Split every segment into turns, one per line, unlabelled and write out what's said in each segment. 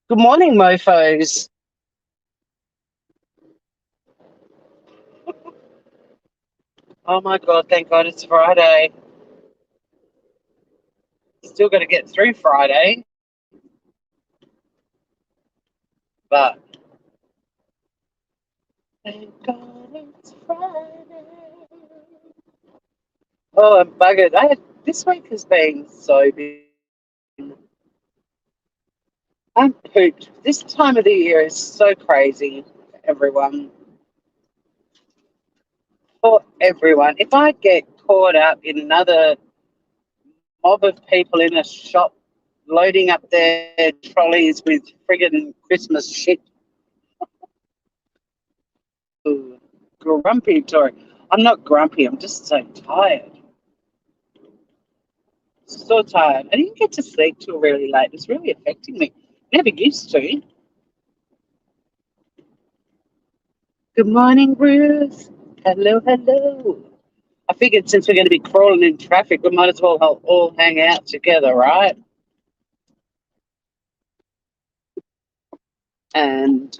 Good morning, mofos. Oh my God, thank God it's Friday. Still got to get through Friday, but thank God it's Friday. Oh, I'm buggered. This week has been so busy. I'm pooped. This time of the year is so crazy for everyone. For everyone. If I get caught up in another mob of people in a shop loading up their trolleys with friggin' Christmas shit. Ooh, grumpy, Tori. I'm not grumpy. I'm just so tired. So tired. I didn't get to sleep till really late. It's really affecting me. Never used to. Good morning, Ruth. Hello, hello. I figured since we're going to be crawling in traffic, we might as well all hang out together, right? And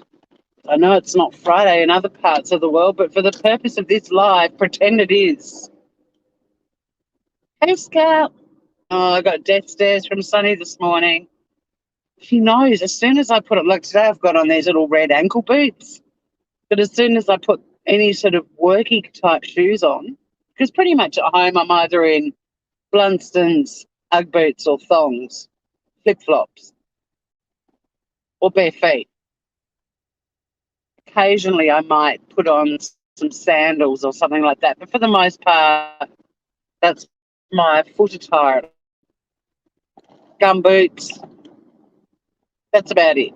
I know it's not Friday in other parts of the world, but for the purpose of this live, pretend it is. Hey, Scout. Oh, I got death stares from Sunny this morning. She knows as soon as I put it, like today, I've got on these little red ankle boots. But as soon as I put any sort of worky type shoes on, because pretty much at home I'm either in Blunstons, Ugg boots, or thongs, flip flops, or bare feet. Occasionally I might put on some sandals or something like that. But for the most part, that's my foot attire. Gum boots, that's about it.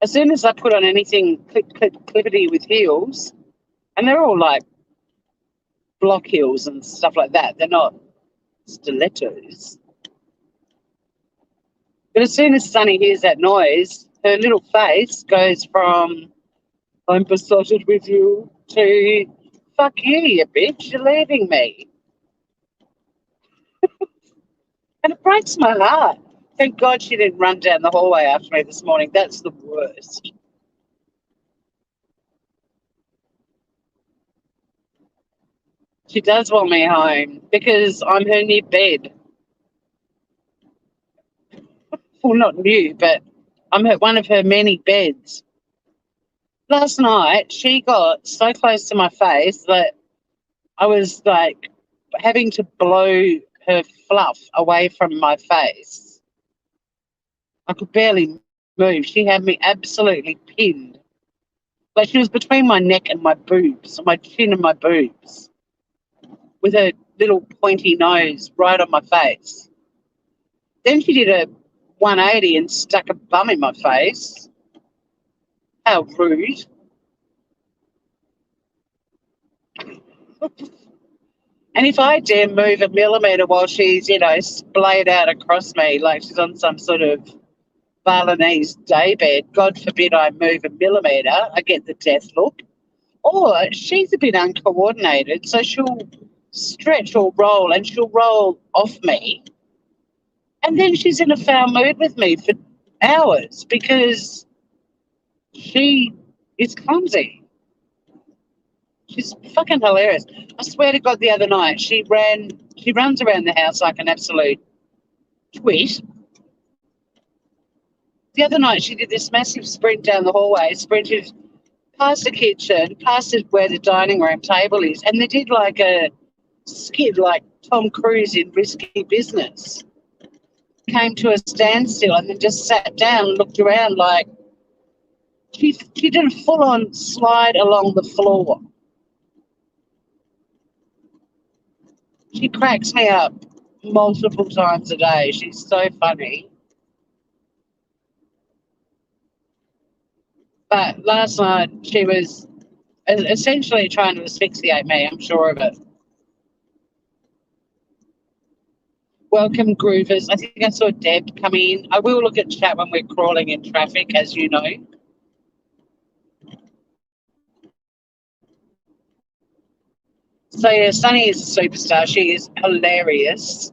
As soon as I put on anything clippity with heels, and they're all like block heels and stuff like that. They're not stilettos. But as soon as Sunny hears that noise, her little face goes from "I'm besotted with you" to "fuck you, you bitch, you're leaving me." And it breaks my heart. Thank God she didn't run down the hallway after me this morning. That's the worst. She does want me home because I'm her new bed. Well, not new, but I'm one of her many beds. Last night, she got so close to my face that I was like having to blow her fluff away from my face. I could barely move. She had me absolutely pinned. Like she was between my neck and my boobs, my chin and my boobs, with her little pointy nose right on my face. Then she did a 180 and stuck a bum in my face. How rude. And if I dare move a millimetre while she's, splayed out across me like she's on some sort of Balinese daybed, God forbid I move a millimetre, I get the death look. Or she's a bit uncoordinated, so she'll stretch or roll and she'll roll off me. And then she's in a foul mood with me for hours because she is clumsy. She's fucking hilarious. I swear to God, the other night she runs around the house like an absolute twit. The other night she did this massive sprint down the hallway, sprinted past the kitchen, where the dining room table is, and they did like a skid like Tom Cruise in Risky Business. Came to a standstill and then just sat down and looked around like she did a full on slide along the floor. She cracks me up multiple times a day. She's so funny. But last night she was essentially trying to asphyxiate me, I'm sure of it. Welcome, Groovers. I think I saw Deb come in. I will look at chat when we're crawling in traffic, as you know. So, yeah, Sunny is a superstar. She is hilarious.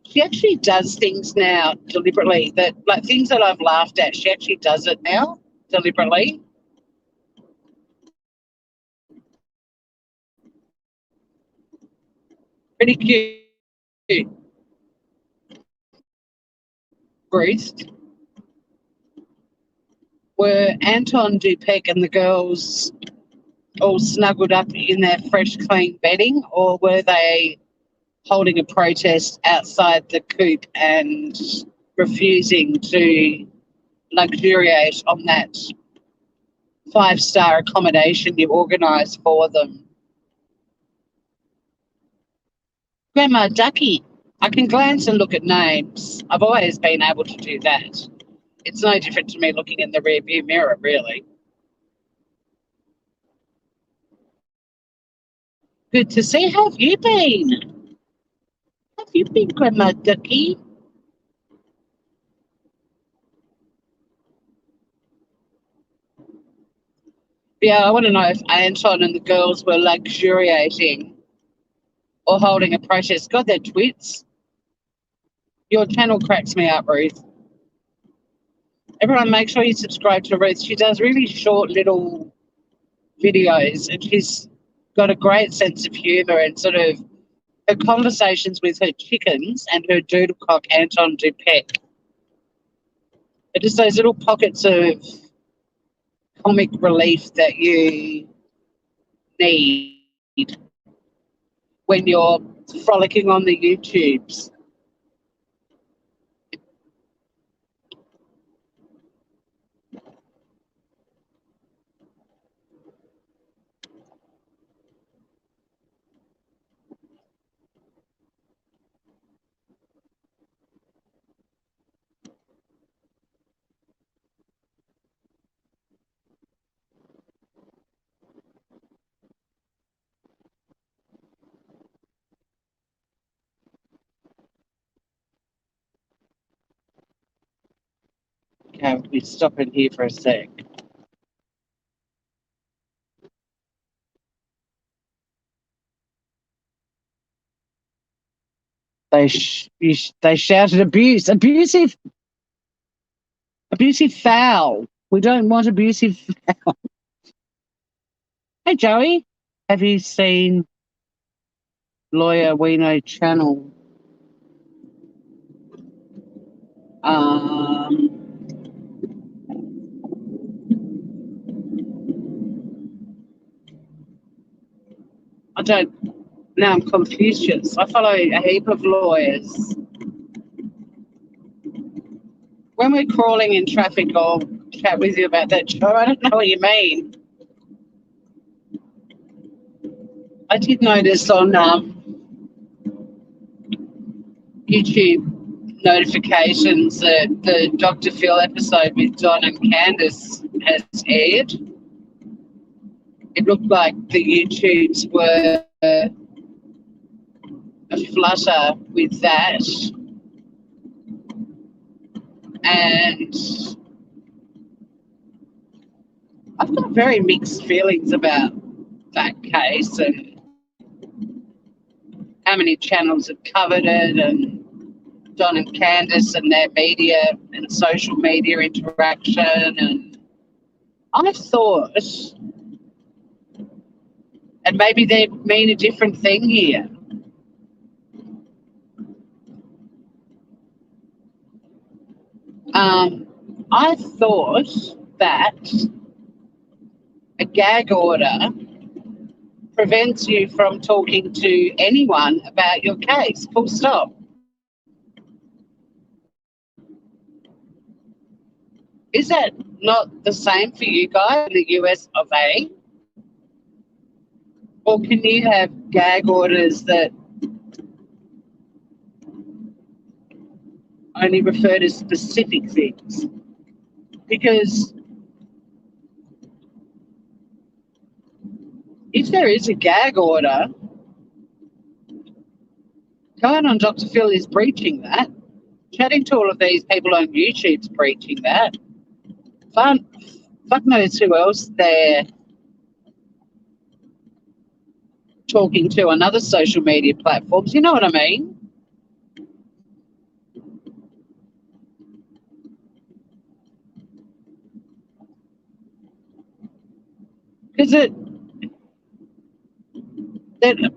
She actually does things now deliberately that, like things that I've laughed at, she actually does it now deliberately. Pretty cute. Ruth, were Anton Dupek and the girls all snuggled up in their fresh, clean bedding, or were they holding a protest outside the coop and refusing to luxuriate on that 5-star accommodation you organised for them? Grandma Ducky. I can glance and look at names. I've always been able to do that. It's no different to me looking in the rearview mirror, really. Good to see. How have you been? Have you been, Grandma Ducky? Yeah, I want to know if Anton and the girls were luxuriating or holding a protest. God, they're twits. Your channel cracks me up, Ruth. Everyone, make sure you subscribe to Ruth. She does really short little videos and she's got a great sense of humour, and sort of her conversations with her chickens and her doodlecock Anton Dupek are just those little pockets of comic relief that you need when you're frolicking on the YouTubes. Okay, we stop in here for a sec. They shouted abusive foul. We don't want abusive foul. Hey Joey, have you seen Lawyer Wino channel? I don't. Now I'm Confucius. I follow a heap of lawyers. When we're crawling in traffic, I'll chat with you about that show. I don't know what you mean. I did notice on YouTube notifications that the Dr. Phil episode with Don and Candice has aired. It looked like the YouTubes were aflutter with that. And I've got very mixed feelings about that case and how many channels have covered it, and Don and Candice and their media and social media interaction. And I thought, and maybe they mean a different thing here, I thought that a gag order prevents you from talking to anyone about your case, full stop. Is that not the same for you guys in the US of A? Or can you have gag orders that only refer to specific things? Because if there is a gag order, going on Dr. Phil is breaching that. Chatting to all of these people on YouTube is breaching that. Fuck knows who else they're talking to on other social media platforms. You know what I mean? Because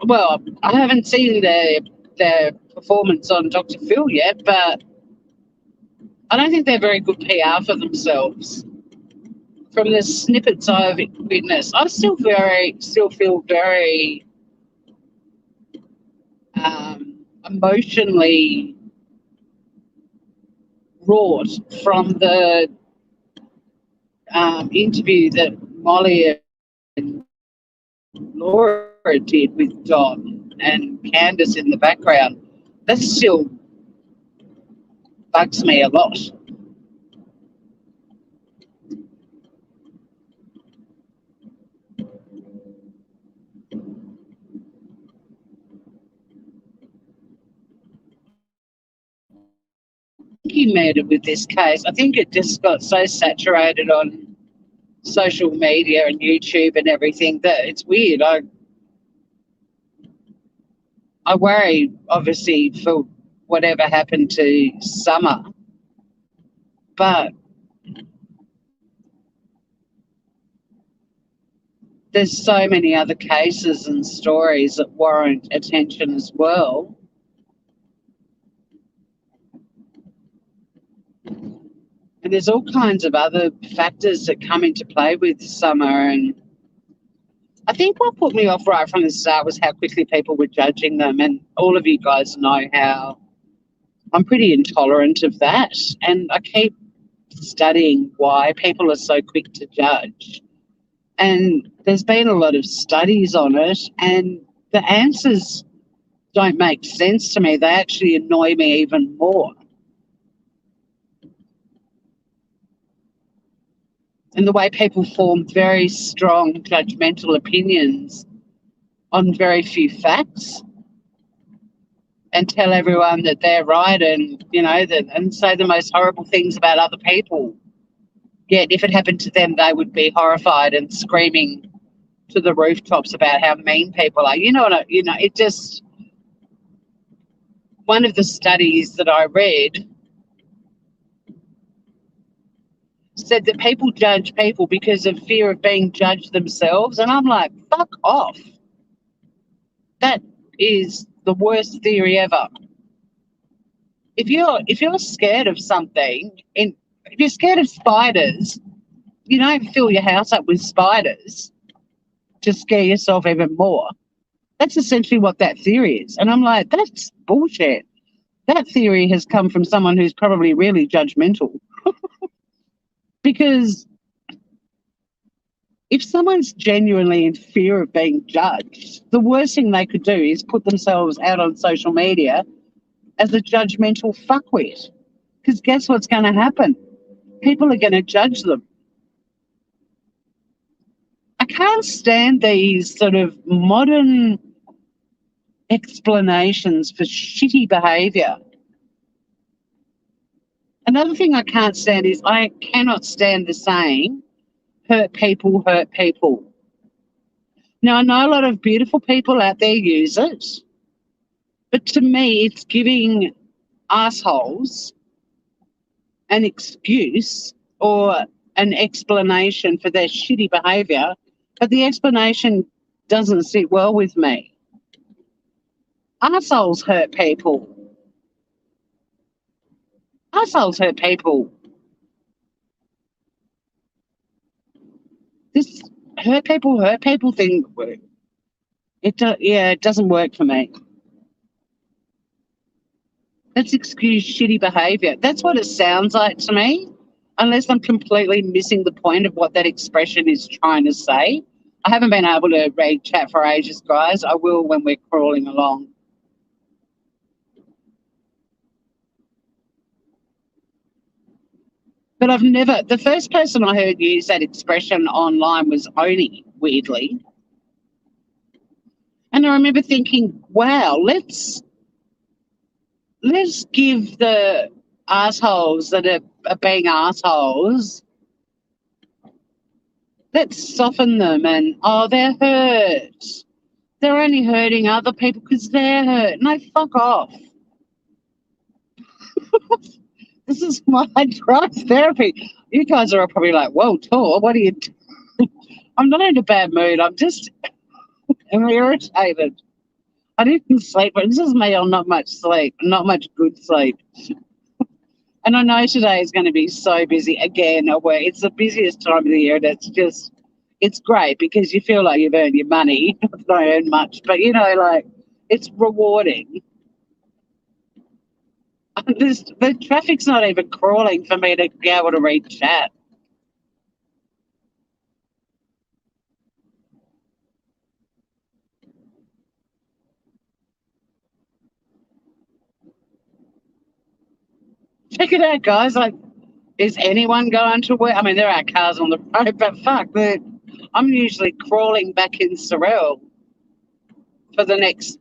well, I haven't seen their performance on Dr. Phil yet, but I don't think they're very good PR for themselves. From the snippets I've witnessed, I still feel very emotionally wrought from the interview that Molly and Laura did with Don and Candace in the background. That still bugs me a lot. He murdered with this case. I think it just got so saturated on social media and YouTube and everything that it's weird. I worry, obviously, for whatever happened to Summer, but there's so many other cases and stories that warrant attention as well. And there's all kinds of other factors that come into play with Summer. And I think what put me off right from the start was how quickly people were judging them. And all of you guys know how I'm pretty intolerant of that. And I keep studying why people are so quick to judge. And there's been a lot of studies on it, and the answers don't make sense to me. They actually annoy me even more. And the way people form very strong judgmental opinions on very few facts and tell everyone that they're right and, and say the most horrible things about other people. Yet if it happened to them, they would be horrified and screaming to the rooftops about how mean people are. It just, one of the studies that I read said that people judge people because of fear of being judged themselves. And I'm like, fuck off. That is the worst theory ever. If you're scared of something, if you're scared of spiders, you don't fill your house up with spiders to scare yourself even more. That's essentially what that theory is. And I'm like, that's bullshit. That theory has come from someone who's probably really judgmental. Because if someone's genuinely in fear of being judged, the worst thing they could do is put themselves out on social media as a judgmental fuckwit. Because guess what's going to happen? People are going to judge them. I can't stand these sort of modern explanations for shitty behaviour. Another thing I can't stand is I cannot stand the saying, hurt people hurt people. Now, I know a lot of beautiful people out there use it, but to me, it's giving assholes an excuse or an explanation for their shitty behaviour, but the explanation doesn't sit well with me. Assholes hurt people. Assholes hurt people. This hurt people thing, it doesn't work for me. Let's excuse shitty behaviour. That's what it sounds like to me, unless I'm completely missing the point of what that expression is trying to say. I haven't been able to read chat for ages, guys. I will when we're crawling along. But the first person I heard use that expression online was Oni, weirdly. And I remember thinking, wow, let's give the assholes that are being assholes, let's soften them and, they're hurt. They're only hurting other people because they're hurt. No, fuck off. This is my drive therapy. You guys are probably like, whoa, Tor, what are you doing? I'm not in a bad mood. I'm irritated. I didn't sleep, but this is me on not much sleep, not much good sleep. And I know today is going to be so busy again at work. It's the busiest time of the year, and it's great because you feel like you've earned your money. I've not earned much, but like it's rewarding. The traffic's not even crawling for me to be able to read chat. Check it out, guys. Like, is anyone going to work? I mean, there are cars on the road, but fuck, I'm usually crawling back in Sorel for the next,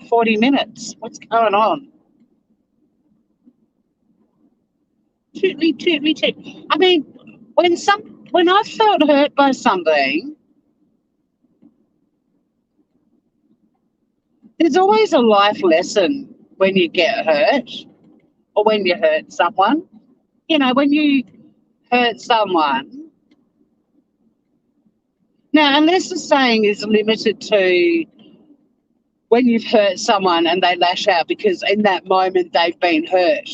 40 minutes. What's going on? Toot me, toot me, toot. I mean, when I felt hurt by something, there's always a life lesson when you get hurt or when you hurt someone. When you hurt someone, now, unless the saying is limited to when you've hurt someone and they lash out because in that moment they've been hurt.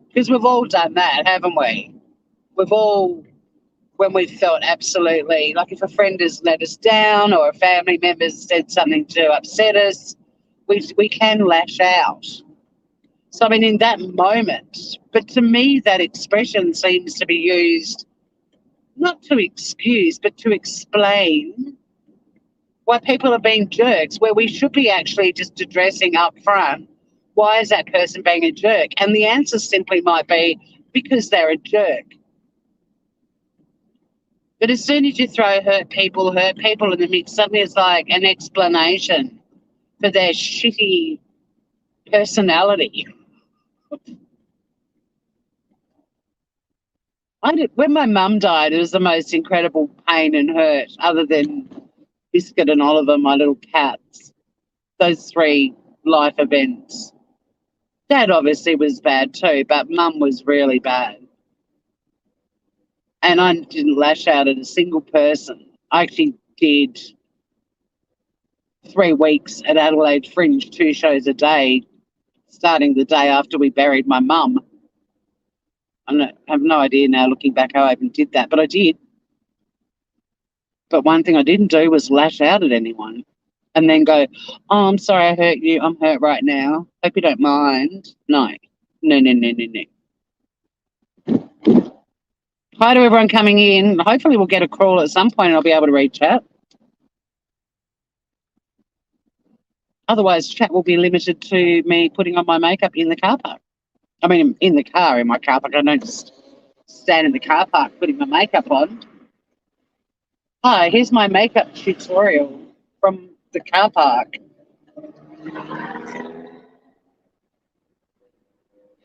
Because we've all done that, haven't we? We've all, when we've felt absolutely, like if a friend has let us down or a family member's said something to upset us, we can lash out. So, I mean, in that moment, but to me, that expression seems to be used not to excuse, but to explain why people are being jerks, where we should be actually just addressing up front, why is that person being a jerk? And the answer simply might be because they're a jerk. But as soon as you throw hurt people in the mix, suddenly it's like an explanation for their shitty personality. When my mum died, it was the most incredible pain and hurt, other than Biscuit and Oliver, my little cats. Those three life events. Dad obviously was bad too, but Mum was really bad. And I didn't lash out at a single person. I actually did 3 weeks at Adelaide Fringe, 2 shows a day, starting the day after we buried my mum. I have no idea now, looking back, how I even did that, but I did. But one thing I didn't do was lash out at anyone and then go, oh, I'm sorry I hurt you. I'm hurt right now. Hope you don't mind. No. No, no, no, no, no. Hi to everyone coming in. Hopefully we'll get a crawl at some point and I'll be able to read chat. Otherwise, chat will be limited to me putting on my makeup in the car park. I mean, in the car, in my car park. I don't just stand in the car park putting my makeup on. Hi, here's my makeup tutorial from the car park.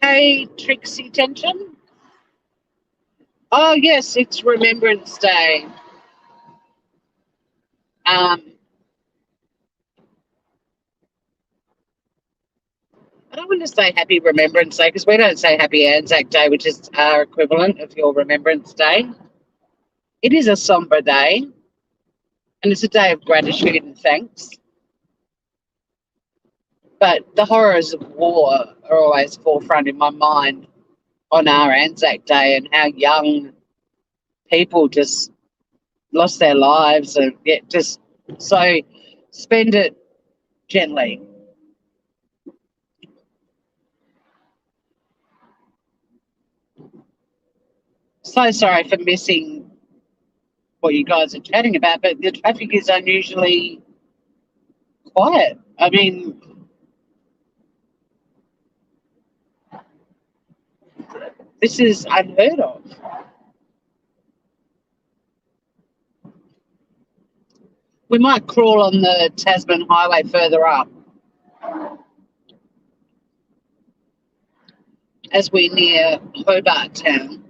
Hey, Trixie Tension. Oh, yes, it's Remembrance Day. I don't want to say Happy Remembrance Day because we don't say Happy Anzac Day, which is our equivalent of your Remembrance Day. It is a sombre day, and it's a day of gratitude and thanks. But the horrors of war are always forefront in my mind on our Anzac Day and how young people just lost their lives and just so spend it gently. So sorry for missing what you guys are chatting about, but the traffic is unusually quiet. I mean, this is unheard of. We might crawl on the Tasman Highway further up as we're near Hobart Town.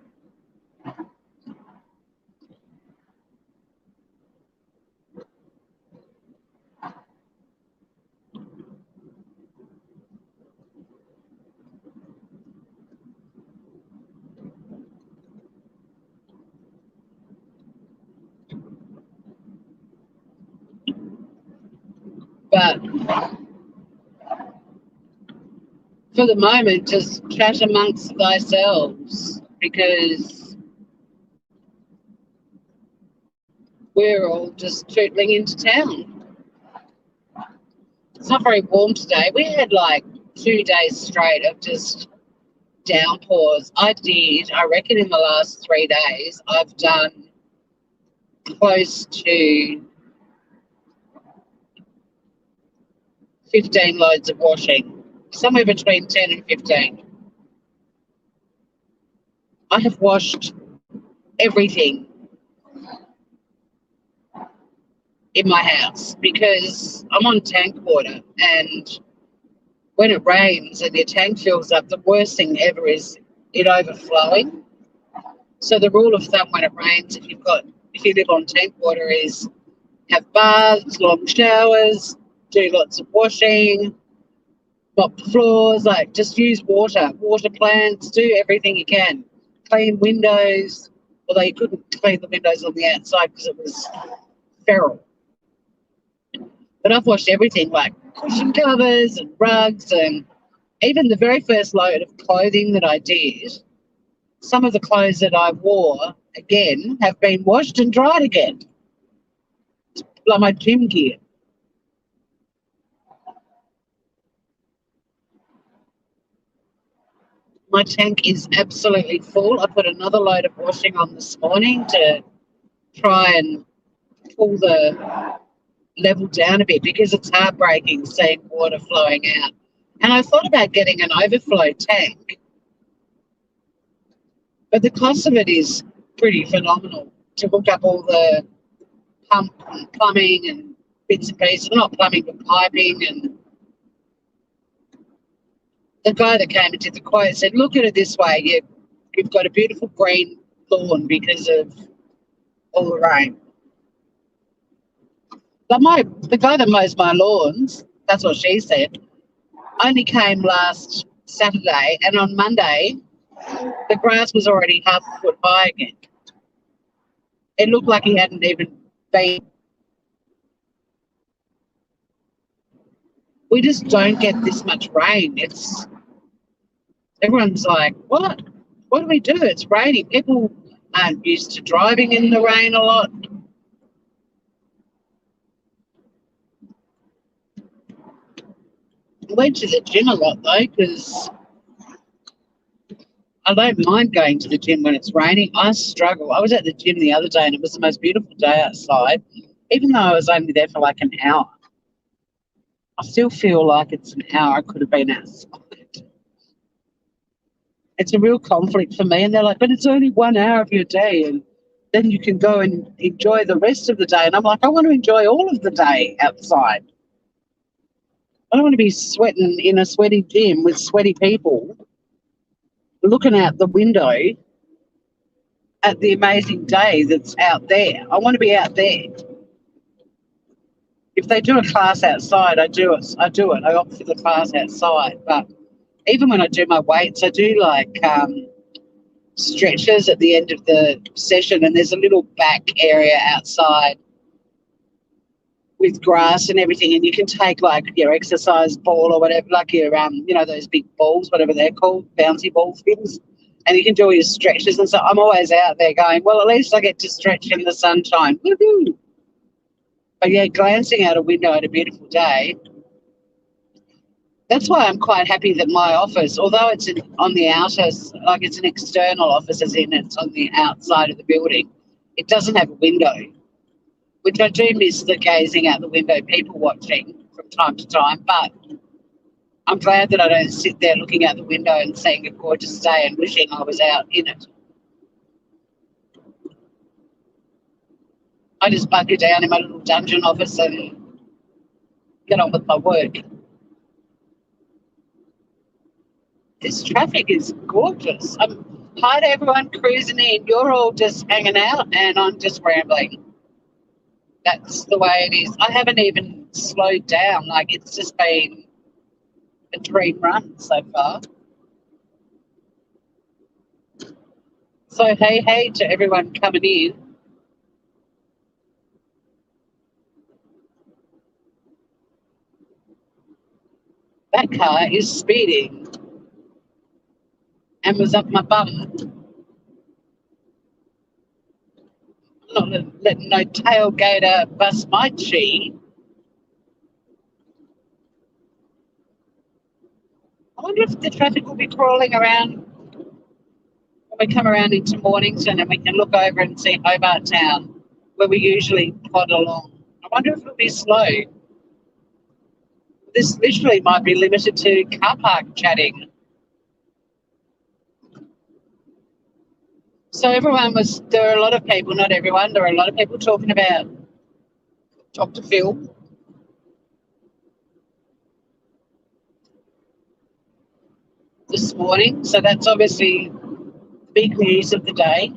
But for the moment, just chat amongst thyselves because we're all just tootling into town. It's not very warm today. We had like 2 days straight of just downpours. I reckon in the last 3 days, I've done close to 15 loads of washing, somewhere between 10 and 15. I have washed everything in my house because I'm on tank water, and when it rains and your tank fills up, the worst thing ever is it overflowing. So the rule of thumb when it rains, if you live on tank water, is have baths, long showers, do lots of washing, mop the floors, like just use water plants, do everything you can. Clean windows, although you couldn't clean the windows on the outside because it was feral. But I've washed everything like cushion covers and rugs, and even the very first load of clothing that I did, some of the clothes that I wore again have been washed and dried again, like my gym gear. My tank is absolutely full. I put another load of washing on this morning to try and pull the level down a bit because it's heartbreaking seeing water flowing out. And I thought about getting an overflow tank, but the cost of it is pretty phenomenal to hook up all the pump and plumbing and bits and pieces. Not plumbing, but piping. And the guy that came and did the quote said, look at it this way, you've got a beautiful green lawn because of all the rain. But the guy that mows my lawns, that's what she said, only came last Saturday, and on Monday, the grass was already half a foot high again. It looked like he hadn't even been. We just don't get this much rain. Everyone's like, what? What do we do? It's raining. People aren't used to driving in the rain a lot. I went to the gym a lot though because I don't mind going to the gym when it's raining. I struggle. I was at the gym the other day and it was the most beautiful day outside, even though I was only there for like an hour. I still feel like it's an hour I could have been outside. It's a real conflict for me. And they're like, but it's only 1 hour of your day and then you can go and enjoy the rest of the day. And I'm like, I want to enjoy all of the day outside. I don't want to be sweating in a sweaty gym with sweaty people looking out the window at the amazing day that's out there. I want to be out there. If they do a class outside, I do it. I opt for the class outside. But even when I do my weights, I do like stretches at the end of the session, and there's a little back area outside with grass and everything, and you can take like your exercise ball or whatever, like your those big balls, whatever they're called, bouncy ball things, and you can do all your stretches and so I'm always out there going, well, at least I get to stretch in the sunshine. Woo-hoo. But yeah, glancing out a window at a beautiful day, that's why I'm quite happy that my office, although it's on the outer, like it's an external office, as in it's on the outside of the building, it doesn't have a window, which I do miss the gazing out the window, people watching from time to time. But I'm glad that I don't sit there looking out the window and seeing a gorgeous day and wishing I was out in it. I just bunker down in my little dungeon office and get on with my work. This traffic is gorgeous. Hi to everyone cruising in. You're all just hanging out and I'm just rambling. That's the way it is. I haven't even slowed down. Like, it's just been a dream run so far. So, hey to everyone coming in. car is speeding and was up my bum. I'm not letting no tailgater bust my chi. I wonder if the traffic will be crawling around when we come around into Mornington and we can look over and see Hobart Town, where we usually plod along. I wonder if it'll be slow. This literally might be limited to car park chatting. So there were a lot of people, not everyone, there were a lot of people talking about Dr. Phil. This morning, so that's obviously the big news of the day.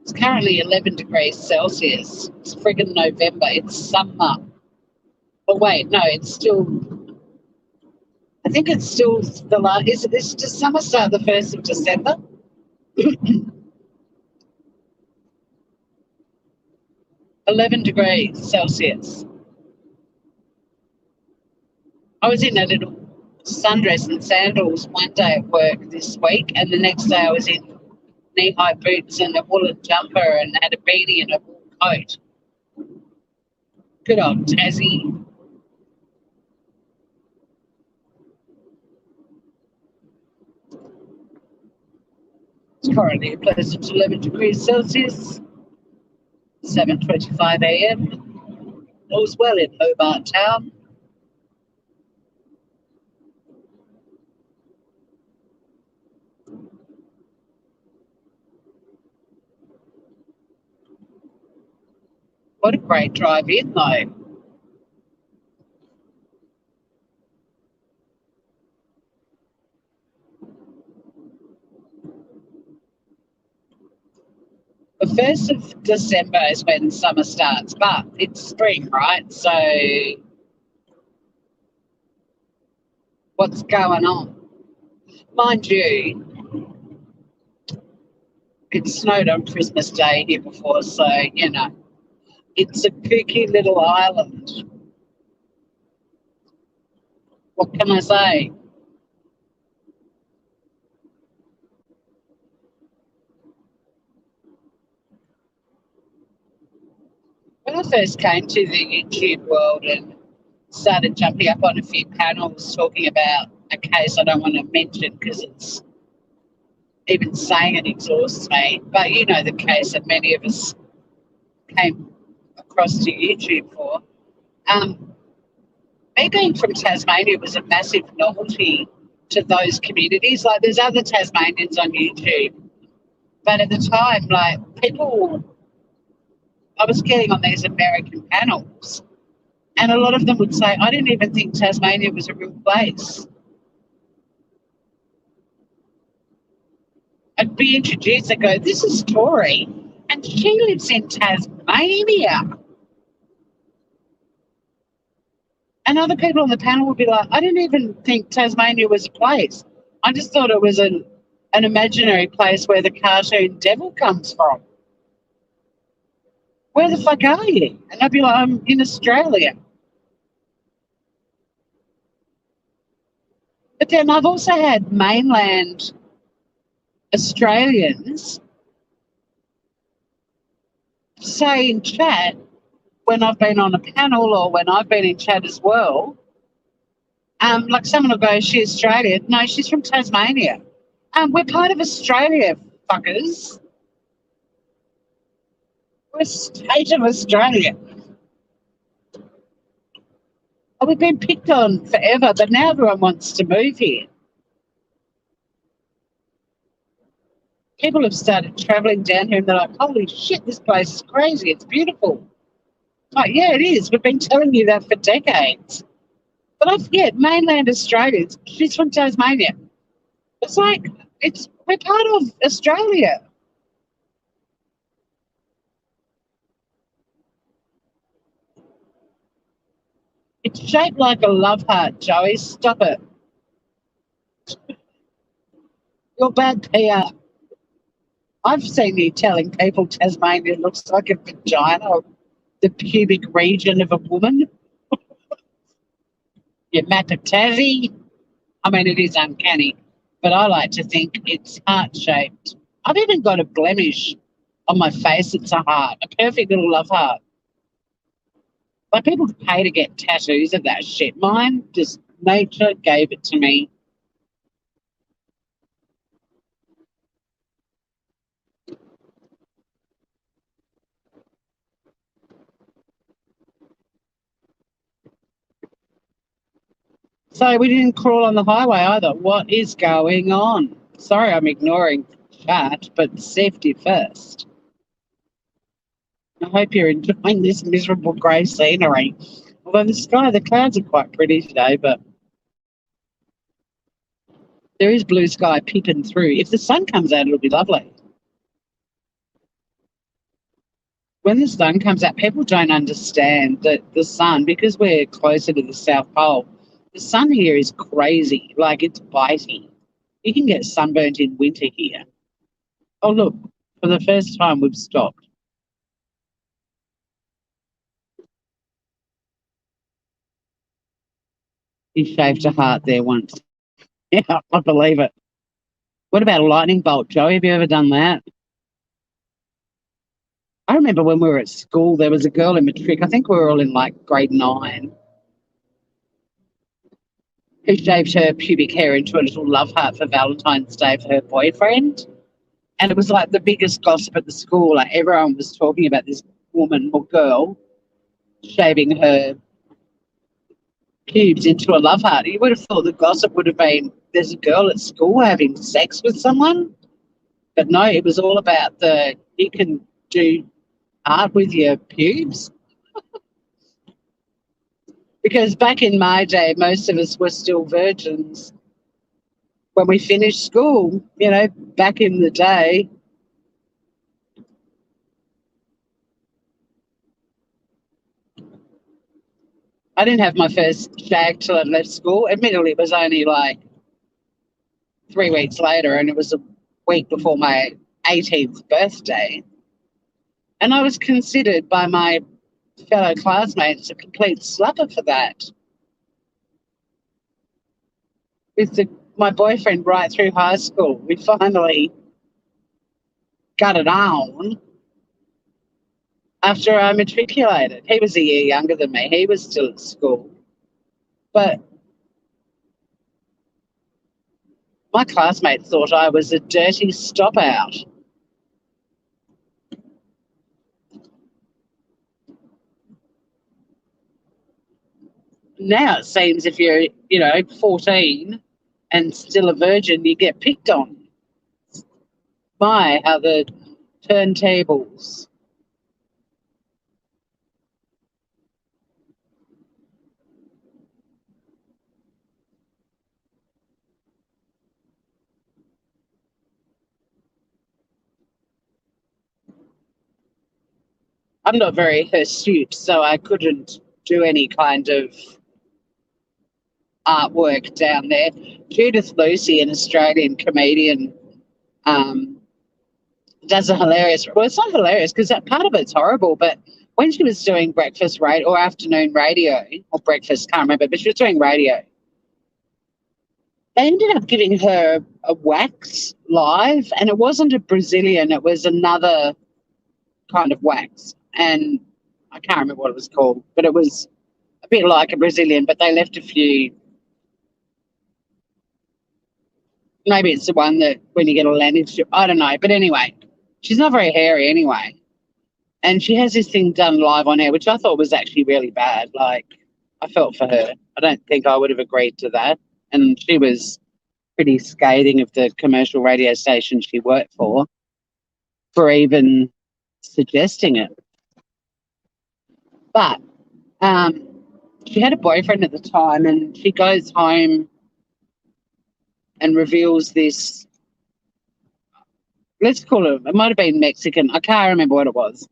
It's currently 11 degrees Celsius. It's friggin' November. It's summer. Oh, wait, no, it's still... I think it's still the last... Does summer start the 1st of December? 11 degrees Celsius. I was in a little sundress and sandals one day at work this week, and the next day I was in knee-high boots and a woolen jumper and had a beanie and a wool coat. Good old Tassie. It's currently a pleasant 11 degrees Celsius, 7:25 a.m. All's well in Hobart Town. What a great drive in, though. The 1st of December is when summer starts, but it's spring, right? So what's going on? Mind you, it snowed on Christmas Day here before, so, you know, it's a kooky little island. What can I say? When I first came to the YouTube world and started jumping up on a few panels talking about a case I don't want to mention because it's even saying it exhausts me, but you know the case that many of us came across to YouTube for. Me being from Tasmania was a massive novelty to those communities. Like, there's other Tasmanians on YouTube, but at the time, like, I was getting on these American panels, and a lot of them would say, I didn't even think Tasmania was a real place. I'd be introduced, I'd go, this is Tori, and she lives in Tasmania. And other people on the panel would be like, I didn't even think Tasmania was a place. I just thought it was an imaginary place where the cartoon devil comes from. Where the fuck are you? And I'd be like, I'm in Australia. But then I've also had mainland Australians say in chat, when I've been on a panel or when I've been in chat as well, like someone will go, she's Australian. No, she's from Tasmania. We're part of Australia, fuckers. We're a state of Australia. Oh, we've been picked on forever, but now everyone wants to move here. People have started travelling down here and they're like, holy shit, this place is crazy. It's beautiful. Like, yeah, it is. We've been telling you that for decades. But I forget, mainland Australia, she's from Tasmania. It's like, we're part of Australia. It's shaped like a love heart, Joey. Stop it. You're bad PR. I've seen you telling people Tasmania looks like a vagina. the pubic region of a woman, your matatassi. I mean, it is uncanny, but I like to think it's heart-shaped. I've even got a blemish on my face. It's a heart, a perfect little love heart. Like people pay to get tattoos of that shit. Mine, just nature gave it to me. So we didn't crawl on the highway either. What is going on? Sorry, I'm ignoring chat, but safety first. I hope you're enjoying this miserable grey scenery. Although the clouds are quite pretty today, but there is blue sky peeping through. If the sun comes out, it'll be lovely. When the sun comes out, people don't understand that the sun, because we're closer to the South Pole, the sun here is crazy. Like, it's bitey. You can get sunburnt in winter here. Oh, look, for the first time, we've stopped. He shaved a heart there once. Yeah, I believe it. What about a lightning bolt, Joey? Have you ever done that? I remember when we were at school, there was a girl in matric. I think we were all in like grade 9, who shaved her pubic hair into a little love heart for Valentine's Day for her boyfriend. And it was like the biggest gossip at the school. Like everyone was talking about this woman or girl shaving her pubes into a love heart. You would have thought the gossip would have been there's a girl at school having sex with someone. But no, it was all about you can do art with your pubes. Because back in my day, most of us were still virgins when we finished school, back in the day. I didn't have my first shag till I left school. Admittedly, it was only like 3 weeks later, and it was a week before my 18th birthday. And I was considered by my fellow classmates a complete slapper for that. With my boyfriend right through high school, we finally got it on after I matriculated. He was a year younger than me. He was still at school. But my classmates thought I was a dirty stop-out. Now it seems if you're, 14 and still a virgin, you get picked on. My, how the turntables. I'm not very hirsute, so I couldn't do any kind of artwork down there. Judith Lucy, an Australian comedian, does a hilarious. Well, it's not hilarious because that part of it's horrible. But when she was doing breakfast radio or afternoon radio or breakfast, can't remember, but she was doing radio. They ended up giving her a wax live, and it wasn't a Brazilian; it was another kind of wax, and I can't remember what it was called, but it was a bit like a Brazilian. But they left a few. Maybe it's the one that when you get a landing strip, I don't know. But anyway, she's not very hairy anyway. And she has this thing done live on air, which I thought was actually really bad. Like, I felt for her. I don't think I would have agreed to that. And she was pretty scathing of the commercial radio station she worked for even suggesting it. But she had a boyfriend at the time, and she goes home and reveals this, let's call it might have been Mexican. I can't remember what it was.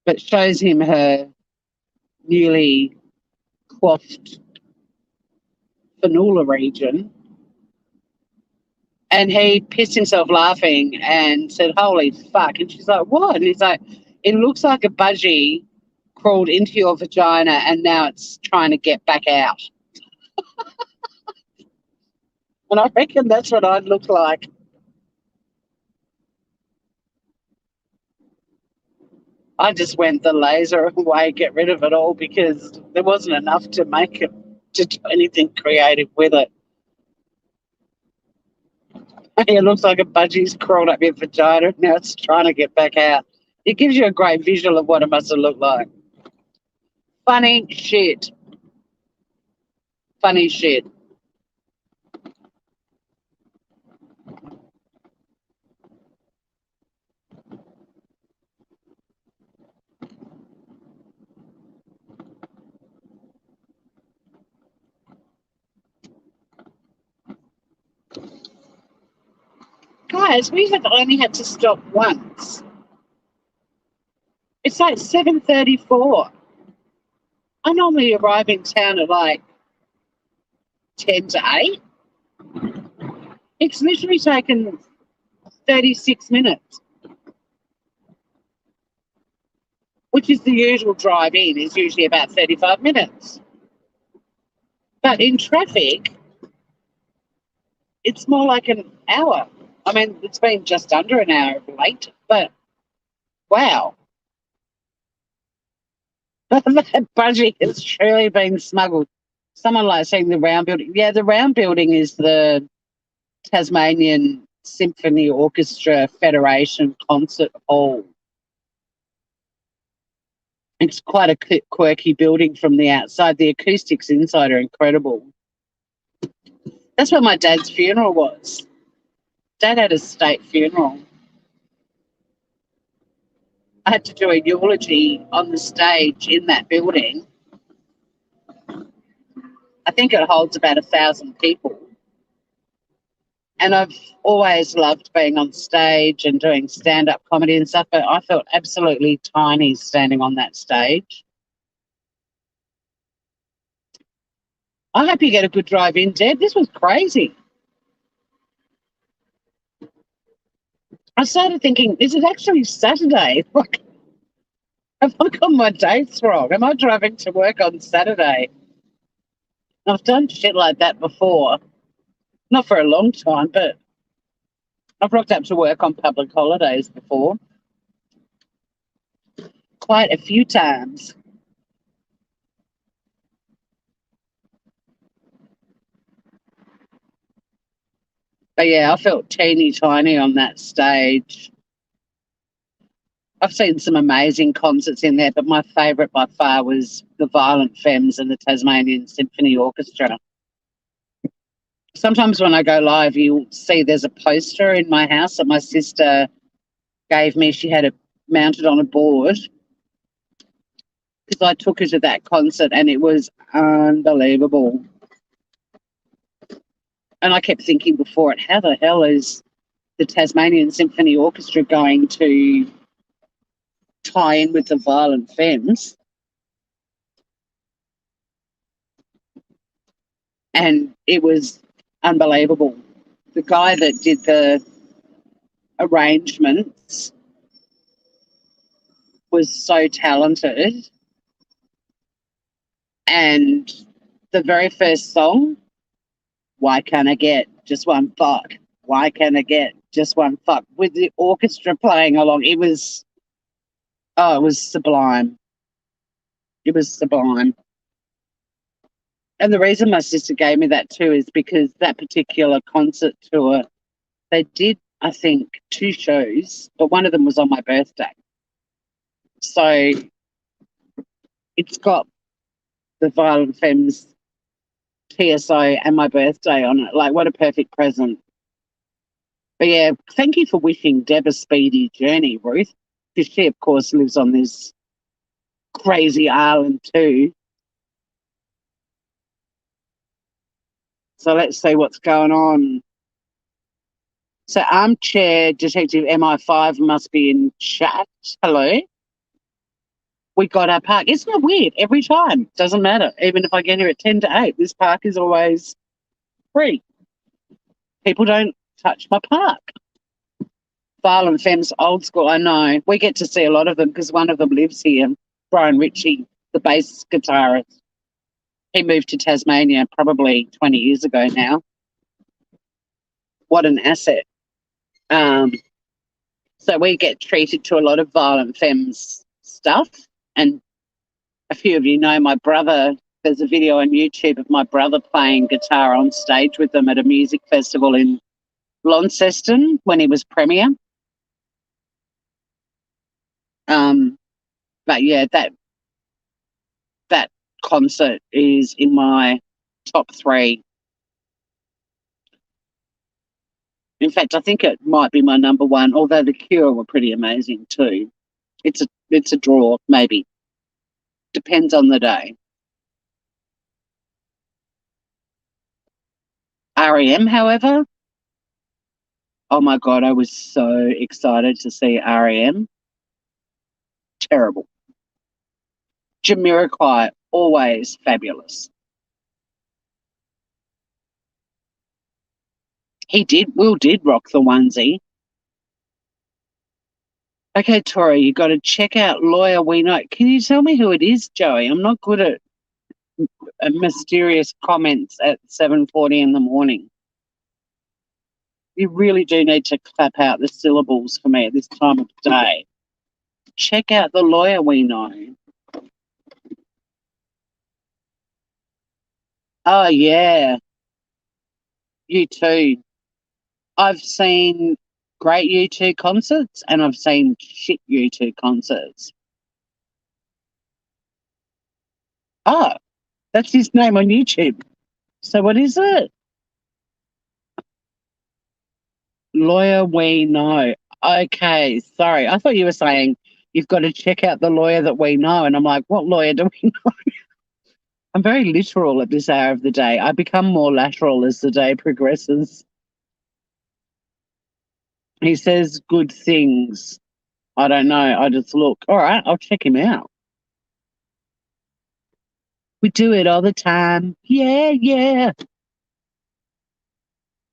But shows him her newly coiffed frenula region. And he pissed himself laughing and said, "Holy fuck." And she's like, "What?" And he's like, It looks like a budgie crawled into your vagina and now it's trying to get back out. And I reckon that's what I'd look like. I just went the laser away, get rid of it all because there wasn't enough to make it to do anything creative with it. It looks like a budgie's crawled up your vagina. Now it's trying to get back out. It gives you a great visual of what it must have looked like. Funny shit. Funny shit. Guys, we have only had to stop once. It's like 7:34. I normally arrive in town at like 10 to 8. It's literally taken 36 minutes, which is the usual drive in, is usually about 35 minutes. But in traffic, it's more like an hour. I mean, it's been just under an hour late, but wow. That budgie has truly been smuggled. Someone like saying the round building. Yeah, the round building is the Tasmanian Symphony Orchestra Federation Concert Hall. It's quite a quirky building from the outside. The acoustics inside are incredible. That's where my dad's funeral was. Dad had a state funeral. I had to do a eulogy on the stage in that building. I think it holds about 1,000 people. And I've always loved being on stage and doing stand-up comedy and stuff, but I felt absolutely tiny standing on that stage. I hope you get a good drive in, Deb. This was crazy. I started thinking, is it actually Saturday? Like, have I got my dates wrong? Am I driving to work on Saturday? I've done shit like that before. Not for a long time, but I've rocked up to work on public holidays before. Quite a few times. But yeah, I felt teeny tiny on that stage. I've seen some amazing concerts in there, but my favourite by far was the Violent Femmes and the Tasmanian Symphony Orchestra. Sometimes when I go live, you'll see there's a poster in my house that my sister gave me. She had it mounted on a board because I took her to that concert and it was unbelievable. And I kept thinking before it, how the hell is the Tasmanian Symphony Orchestra going to tie in with the Violent Femmes? And it was unbelievable. The guy that did the arrangements was so talented. And the very first song, Why Can't I Get Just One Fuck? Why Can't I Get Just One Fuck? With the orchestra playing along, it was sublime. It was sublime. And the reason my sister gave me that too is because that particular concert tour, they did, I think, 2 shows, but one of them was on my birthday. So it's got the Violent Femmes TSO and my birthday on it. Like, what a perfect present. But yeah, thank you for wishing Deb a speedy journey, Ruth, because she, of course, lives on this crazy island too. So let's see what's going on. So Armchair Detective MI5 must be in chat. Hello. We got our park. Isn't it weird? Every time. Doesn't matter. Even if I get here at 10 to 8, this park is always free. People don't touch my park. Violent Femmes, old school, I know. We get to see a lot of them because one of them lives here, Brian Ritchie, the bass guitarist. He moved to Tasmania probably 20 years ago now. What an asset. So we get treated to a lot of Violent Femmes stuff. And a few of you know my brother, there's a video on YouTube of my brother playing guitar on stage with them at a music festival in Launceston when he was premier. But yeah, that concert is in my top 3. In fact, I think it might be my number 1, although The Cure were pretty amazing too. It's a draw, maybe. Depends on the day. REM, however, oh my God, I was so excited to see REM. Terrible. Jamiroquai, always fabulous. Will did rock the onesie. Okay, Tori, you got to check out Lawyer We Know. Can you tell me who it is, Joey? I'm not good at mysterious comments at 7:40 in the morning. You really do need to clap out the syllables for me at this time of day. Check out The Lawyer We Know. Oh, yeah. U2. I've seen great U2 concerts and I've seen shit U2 concerts. Oh, that's his name on YouTube. So what is it? Lawyer We Know. Okay, sorry. I thought you were saying you've got to check out the lawyer that we know. And I'm like, what lawyer do we know? I'm very literal at this hour of the day. I become more lateral as the day progresses. He says good things. I don't know. I just look. All right, I'll check him out. We do it all the time. Yeah, yeah.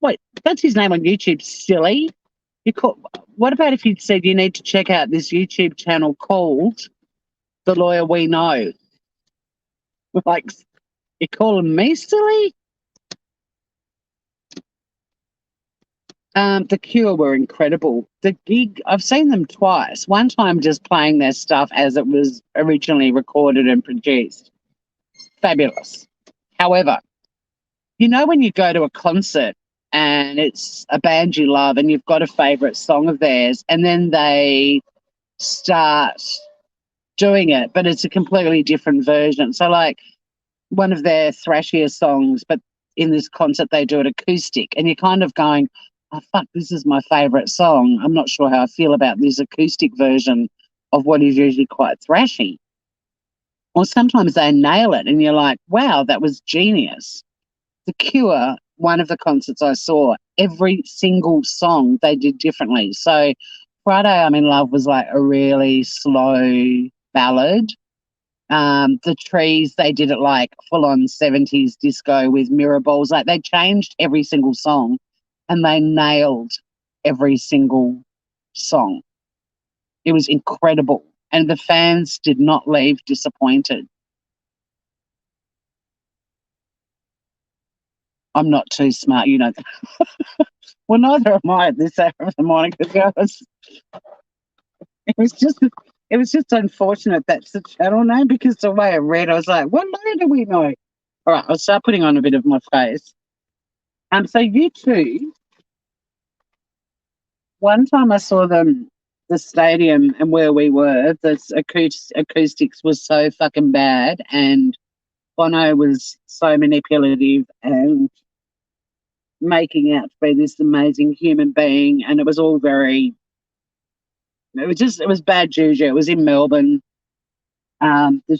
Wait, that's his name on YouTube, silly. What about if you'd said you need to check out this YouTube channel called The Lawyer We Know? Like, you're calling me silly? The Cure were incredible. The gig, I've seen them twice. One time just playing their stuff as it was originally recorded and produced. Fabulous. However, you know when you go to a concert and it's a band you love and you've got a favourite song of theirs and then they start doing it, but it's a completely different version. So like one of their thrashier songs, but in this concert they do it acoustic and you're kind of going, oh, fuck, this is my favourite song. I'm not sure how I feel about this acoustic version of what is usually quite thrashy. Or sometimes they nail it and you're like, wow, that was genius. The Cure, one of the concerts I saw, every single song they did differently. So Friday I'm in Love was like a really slow ballad. The Trees, they did it like full-on 70s disco with mirror balls. Like they changed every single song and they nailed every single song. It was incredible. And the fans did not leave disappointed. I'm not too smart, you know. Well, neither am I at this hour of the morning because it was just unfortunate that's the channel name because the way I read, I was like, what layer do we know? All right, I'll start putting on a bit of my face. So U2, one time I saw them, the stadium and where we were, the acoustics was so fucking bad and Bono was so manipulative and making out to be this amazing human being and it was all very, it was bad juju. It was in Melbourne. The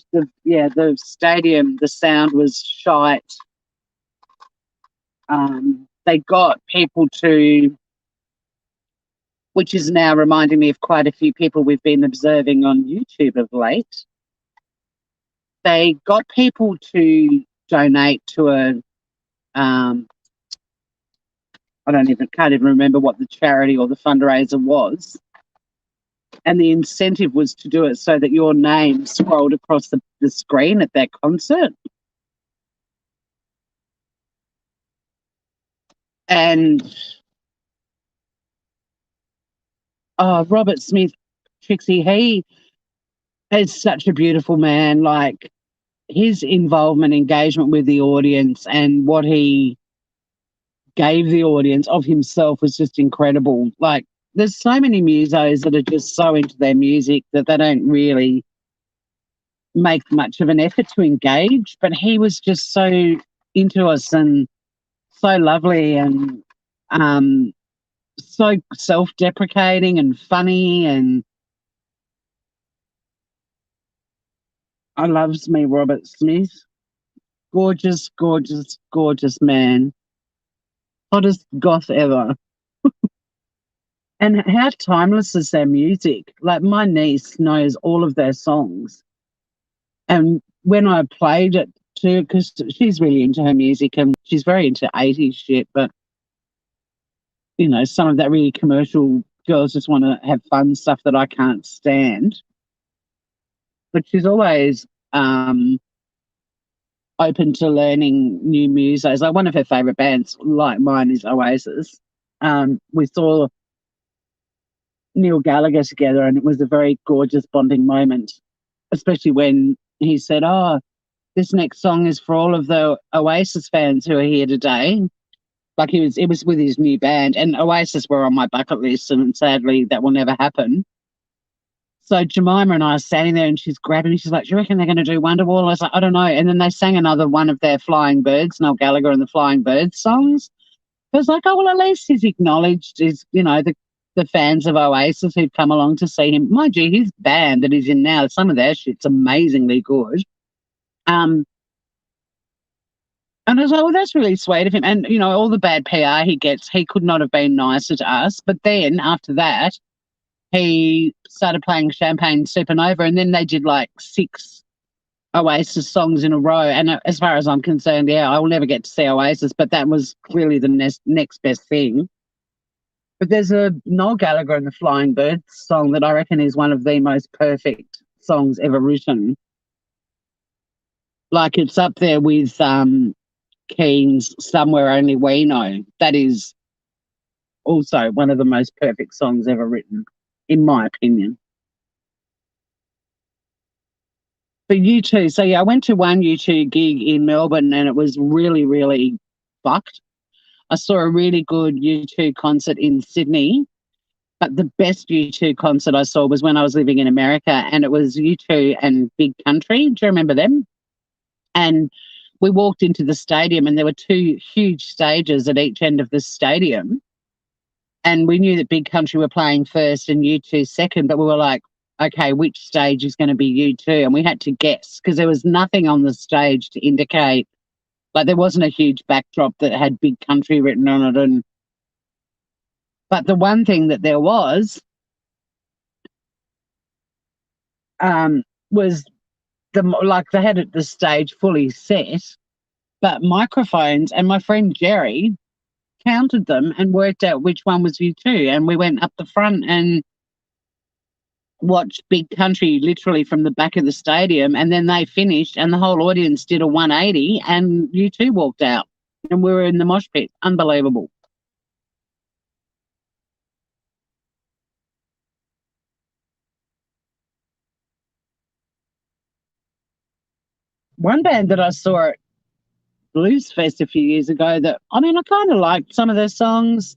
stadium, the sound was shite. They got people to, which is now reminding me of quite a few people we've been observing on YouTube of late. They got people to donate to can't even remember what the charity or the fundraiser was. And the incentive was to do it so that your name scrolled across the screen at their concert. And Robert Smith, Trixie, he is such a beautiful man. Like, his involvement, engagement with the audience and what he gave the audience of himself was just incredible. Like, there's so many musos that are just so into their music that they don't really make much of an effort to engage, but he was just so into us and so lovely and so self-deprecating and funny, and I loves me Robert Smith. Gorgeous, gorgeous, gorgeous man. Hottest goth ever. And how timeless is their music? Like, my niece knows all of their songs. And when I played it to, because she's really into her music and she's very into 80s shit, but, you know, some of that really commercial girls just want to have fun stuff that I can't stand. But she's always open to learning new musos. Like, one of her favourite bands, like mine, is Oasis. We saw Neil Gallagher together, and it was a very gorgeous bonding moment, especially when he said, "Oh, this next song is for all of the Oasis fans who are here today." Like, it was with his new band, and Oasis were on my bucket list, and sadly that will never happen. So Jemima and I are standing there, and she's grabbing me. She's like, "Do you reckon they're going to do Wonderwall?" I was like, "I don't know." And then they sang another one of their Flying Birds, Noel Gallagher and the Flying Birds songs. I was like, "Oh, well, at least he's acknowledged the fans of Oasis who've come along to see him." Mind you, his band that he's in now, some of their shit's amazingly good. And I was like, "Well, that's really sweet of him." And, you know, all the bad PR he gets, he could not have been nicer to us. But then after that, he started playing Champagne Supernova, and then they did like 6 Oasis songs in a row. And as far as I'm concerned, yeah, I will never get to see Oasis, but that was clearly the next best thing. But there's a Noel Gallagher and the Flying Birds song that I reckon is one of the most perfect songs ever written. Like, it's up there with Keane's Somewhere Only We Know. That is also one of the most perfect songs ever written, in my opinion. For U2, so yeah, I went to one U2 gig in Melbourne and it was really, really fucked. I saw a really good U2 concert in Sydney, but the best U2 concert I saw was when I was living in America, and it was U2 and Big Country. Do you remember them? And we walked into the stadium and there were 2 huge stages at each end of the stadium. And we knew that Big Country were playing first and U2 second, but we were like, okay, which stage is going to be U2? And we had to guess because there was nothing on the stage to indicate, like, there wasn't a huge backdrop that had Big Country written on it. But the one thing that there was they had the stage fully set, but microphones, and my friend Jerry counted them and worked out which one was U2. And we went up the front and watched Big Country literally from the back of the stadium, and then they finished and the whole audience did a 180 and U2 walked out and we were in the mosh pit. Unbelievable. One band that I saw at Blues Fest a few years ago that, I mean, I kind of liked some of their songs,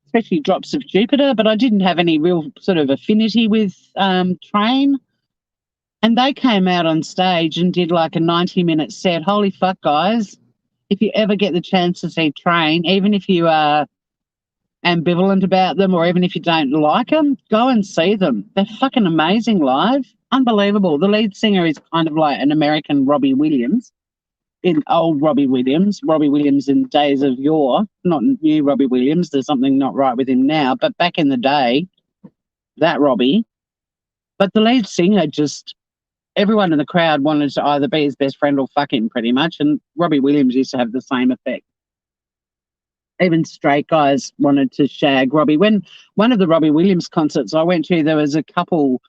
especially Drops of Jupiter, but I didn't have any real sort of affinity with Train. And they came out on stage and did like a 90-minute set. Holy fuck, guys. If you ever get the chance to see Train, even if you are ambivalent about them or even if you don't like them, go and see them. They're fucking amazing live. Unbelievable. The lead singer is kind of like an American Robbie Williams, in old Robbie Williams in days of yore, not new Robbie Williams. There's something not right with him now, but back in the day, that Robbie. But the lead singer just, everyone in the crowd wanted to either be his best friend or fuck him pretty much, and Robbie Williams used to have the same effect. Even straight guys wanted to shag Robbie. When one of the Robbie Williams concerts I went to, there was a couple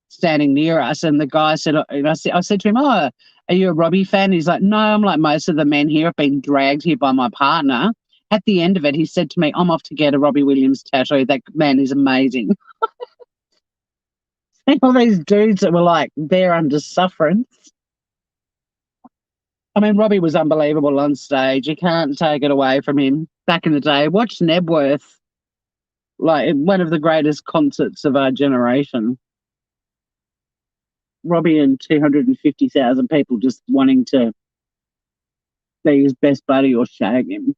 standing near us, and the guy said, and I said to him, "Oh, are you a Robbie fan?" He's like, "No, I'm like most of the men here. I've been dragged here by my partner." At the end of it, he said to me, "I'm off to get a Robbie Williams tattoo. That man is amazing." All these dudes that were like there under sufferance. I mean, Robbie was unbelievable on stage. You can't take it away from him. Back in the day, watch Nebworth, like one of the greatest concerts of our generation. Robbie and 250,000 people just wanting to be his best buddy or shag him.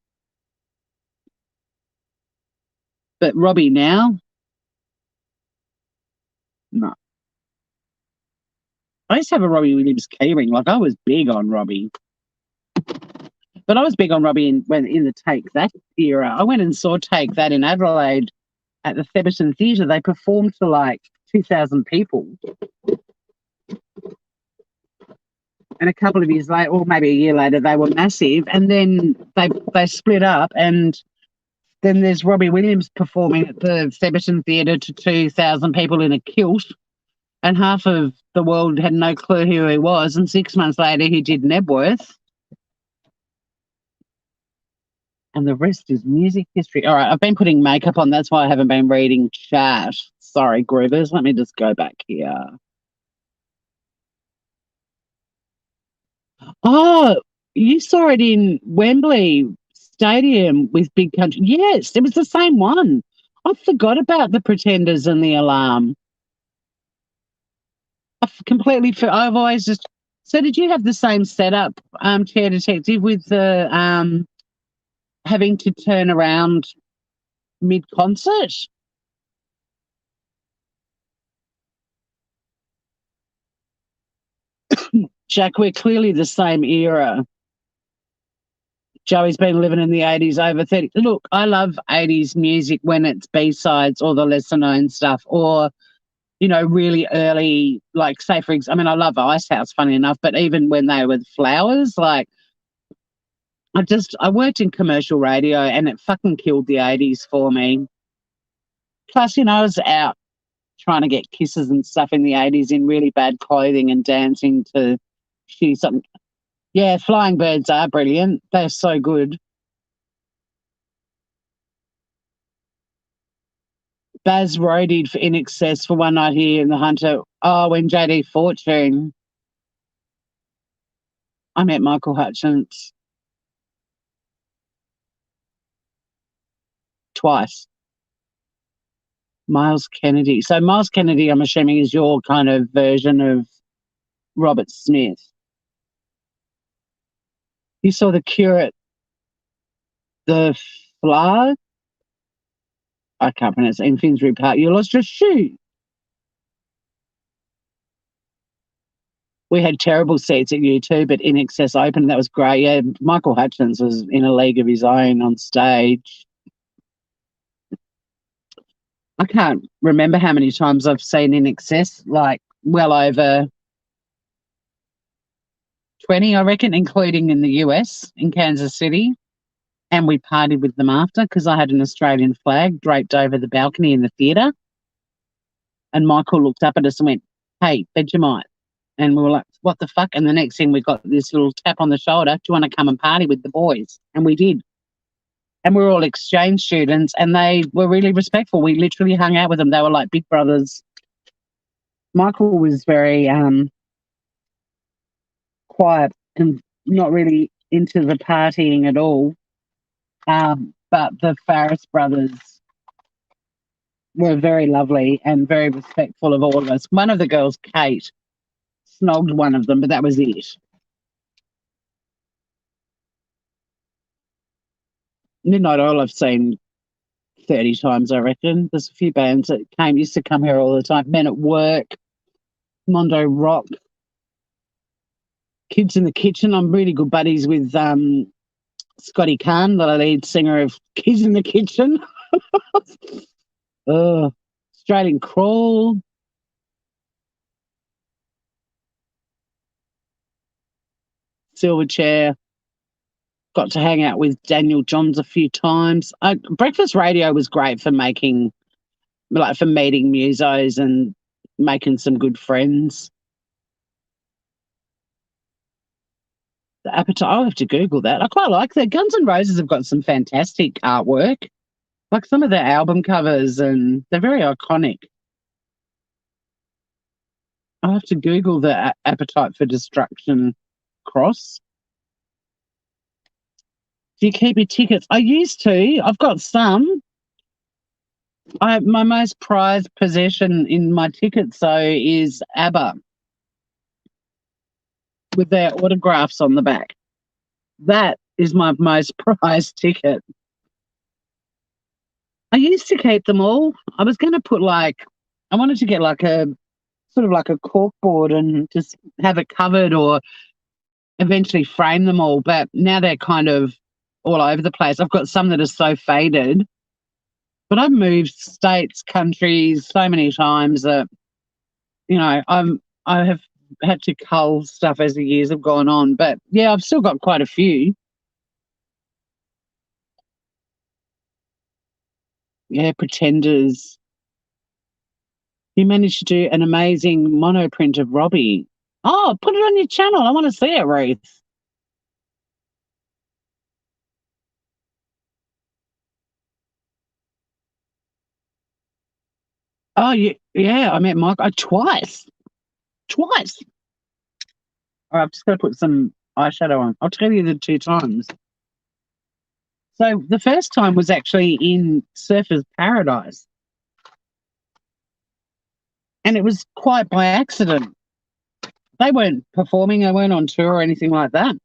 But Robbie now, no. I used to have a Robbie Williams keyring. Like I was big on Robbie. But I was big on Robbie in the Take That era. I went and saw Take That in Adelaide at the Theberton Theatre. They performed for like 2,000 people. And a couple of years later, or maybe a year later, they were massive. And then they split up, and then there's Robbie Williams performing at the Theberton Theatre to 2,000 people in a kilt, and half of the world had no clue who he was. And 6 months later, he did Nebworth. And the rest is music history. All right, I've been putting makeup on. That's why I haven't been reading chat. Sorry, Groovers. Let me just go back here. Oh, you saw it in Wembley Stadium with Big Country. Yes, it was the same one. I forgot about the Pretenders and the Alarm. I've always just. So, did you have the same setup, Chair Detective, with the having to turn around mid-concert? Jack, we're clearly the same era. Joey's been living in the 80s over 30. Look, I love 80s music when it's B-sides or the lesser-known stuff, or, you know, really early, like, say, for example, I mean, I love Icehouse, funny enough, but even when they were Flowers, like, I worked in commercial radio and it fucking killed the 80s for me. Plus, you know, I was out trying to get kisses and stuff in the 80s in really bad clothing and dancing to something. Yeah, Flying Birds are brilliant. They're so good. Baz roadied for In Excess for One Night Here in the Hunter. Oh, when JD Fortune. I met Michael Hutchence twice. Miles Kennedy. So Miles Kennedy, I'm assuming, is your kind of version of Robert Smith. You saw the Curate, the Flag. I can't pronounce it. In Finsbury Park. You lost your shoe. We had terrible seats at U2, but In Excess open. That was great. Yeah, Michael Hutchence was in a league of his own on stage. I can't remember how many times I've seen In Excess, like well over 20, I reckon, including in the US, in Kansas City. And we partied with them after because I had an Australian flag draped over the balcony in the theatre. And Michael looked up at us and went, "Hey, Vegemite." And we were like, "What the fuck?" And the next thing we got this little tap on the shoulder, "Do you want to come and party with the boys?" And we did. And we were all exchange students and they were really respectful. We literally hung out with them. They were like big brothers. Michael was very quiet and not really into the partying at all. But the Farris brothers were very lovely and very respectful of all of us. One of the girls, Kate, snogged one of them, but that was it. Midnight Oil I've seen 30 times, I reckon. There's a few bands that used to come here all the time. Men at Work, Mondo Rock, Kids in the Kitchen. I'm really good buddies with Scotty Khan, the lead singer of Kids in the Kitchen. Australian Crawl. Silverchair. got to hang out with Daniel Johns a few times. Breakfast radio was great for meeting musos and making some good friends. The Appetite, I'll have to Google that. I quite like that. Guns N' Roses have got some fantastic artwork, like some of their album covers, and they're very iconic. I'll have to Google the Appetite for Destruction cross. Do you keep your tickets? I used to. I've got some. My most prized possession in my tickets, though, is ABBA with their autographs on the back. That is my most prized ticket. I used to keep them all. I was going to put I wanted to get like a sort of like a cork board and just have it covered or eventually frame them all. But now they're kind of all over the place. I've got some that are so faded, but I've moved states, countries so many times that, I have had to cull stuff as the years have gone on. But yeah, I've still got quite a few. Yeah, Pretenders. You managed to do an amazing monoprint of Robbie. Oh, put it on your channel. I want to see it, Ruth. Oh, yeah, I met Mike twice. Twice. All right, I've just got to put some eyeshadow on. I'll tell you the 2 times. So the first time was actually in Surfers Paradise. And it was quite by accident. They weren't performing, they weren't on tour or anything like that.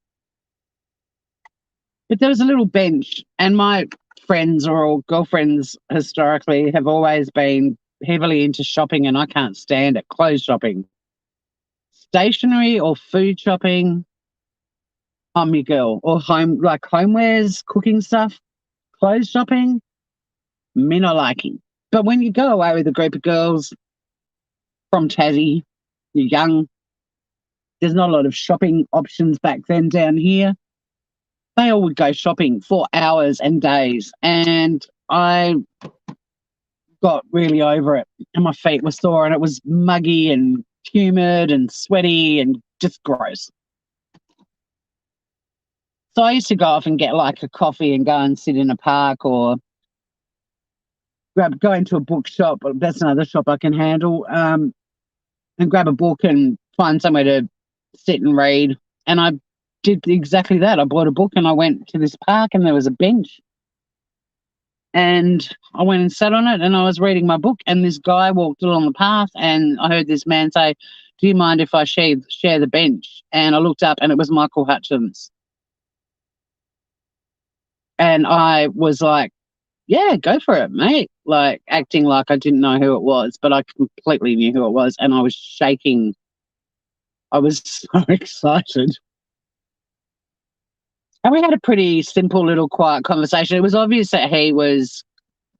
But there was a little bench, and my friends or girlfriends historically have always been heavily into shopping, and I can't stand it. Clothes shopping. Stationery or food shopping, I'm your girl. Or homewares, cooking stuff, clothes shopping, me not liking. But when you go away with a group of girls from Tassie, you're young, there's not a lot of shopping options back then down here. They all would go shopping for hours and days, and I got really over it, and my feet were sore, and it was muggy and humid and sweaty and just gross. So I used to go off and get like a coffee and go and sit in a park or go into a bookshop. That's another shop I can handle, and grab a book and find somewhere to sit and read. And I did exactly that. I bought a book and I went to this park and there was a bench. And I went and sat on it and I was reading my book, and this guy walked along the path and I heard this man say, "Do you mind if I share the bench?" And I looked up and it was Michael Hutchence. And I was like, yeah, go for it, mate. Like acting like I didn't know who it was, but I completely knew who it was, and I was shaking. I was so excited. And we had a pretty simple little quiet conversation. It was obvious that he was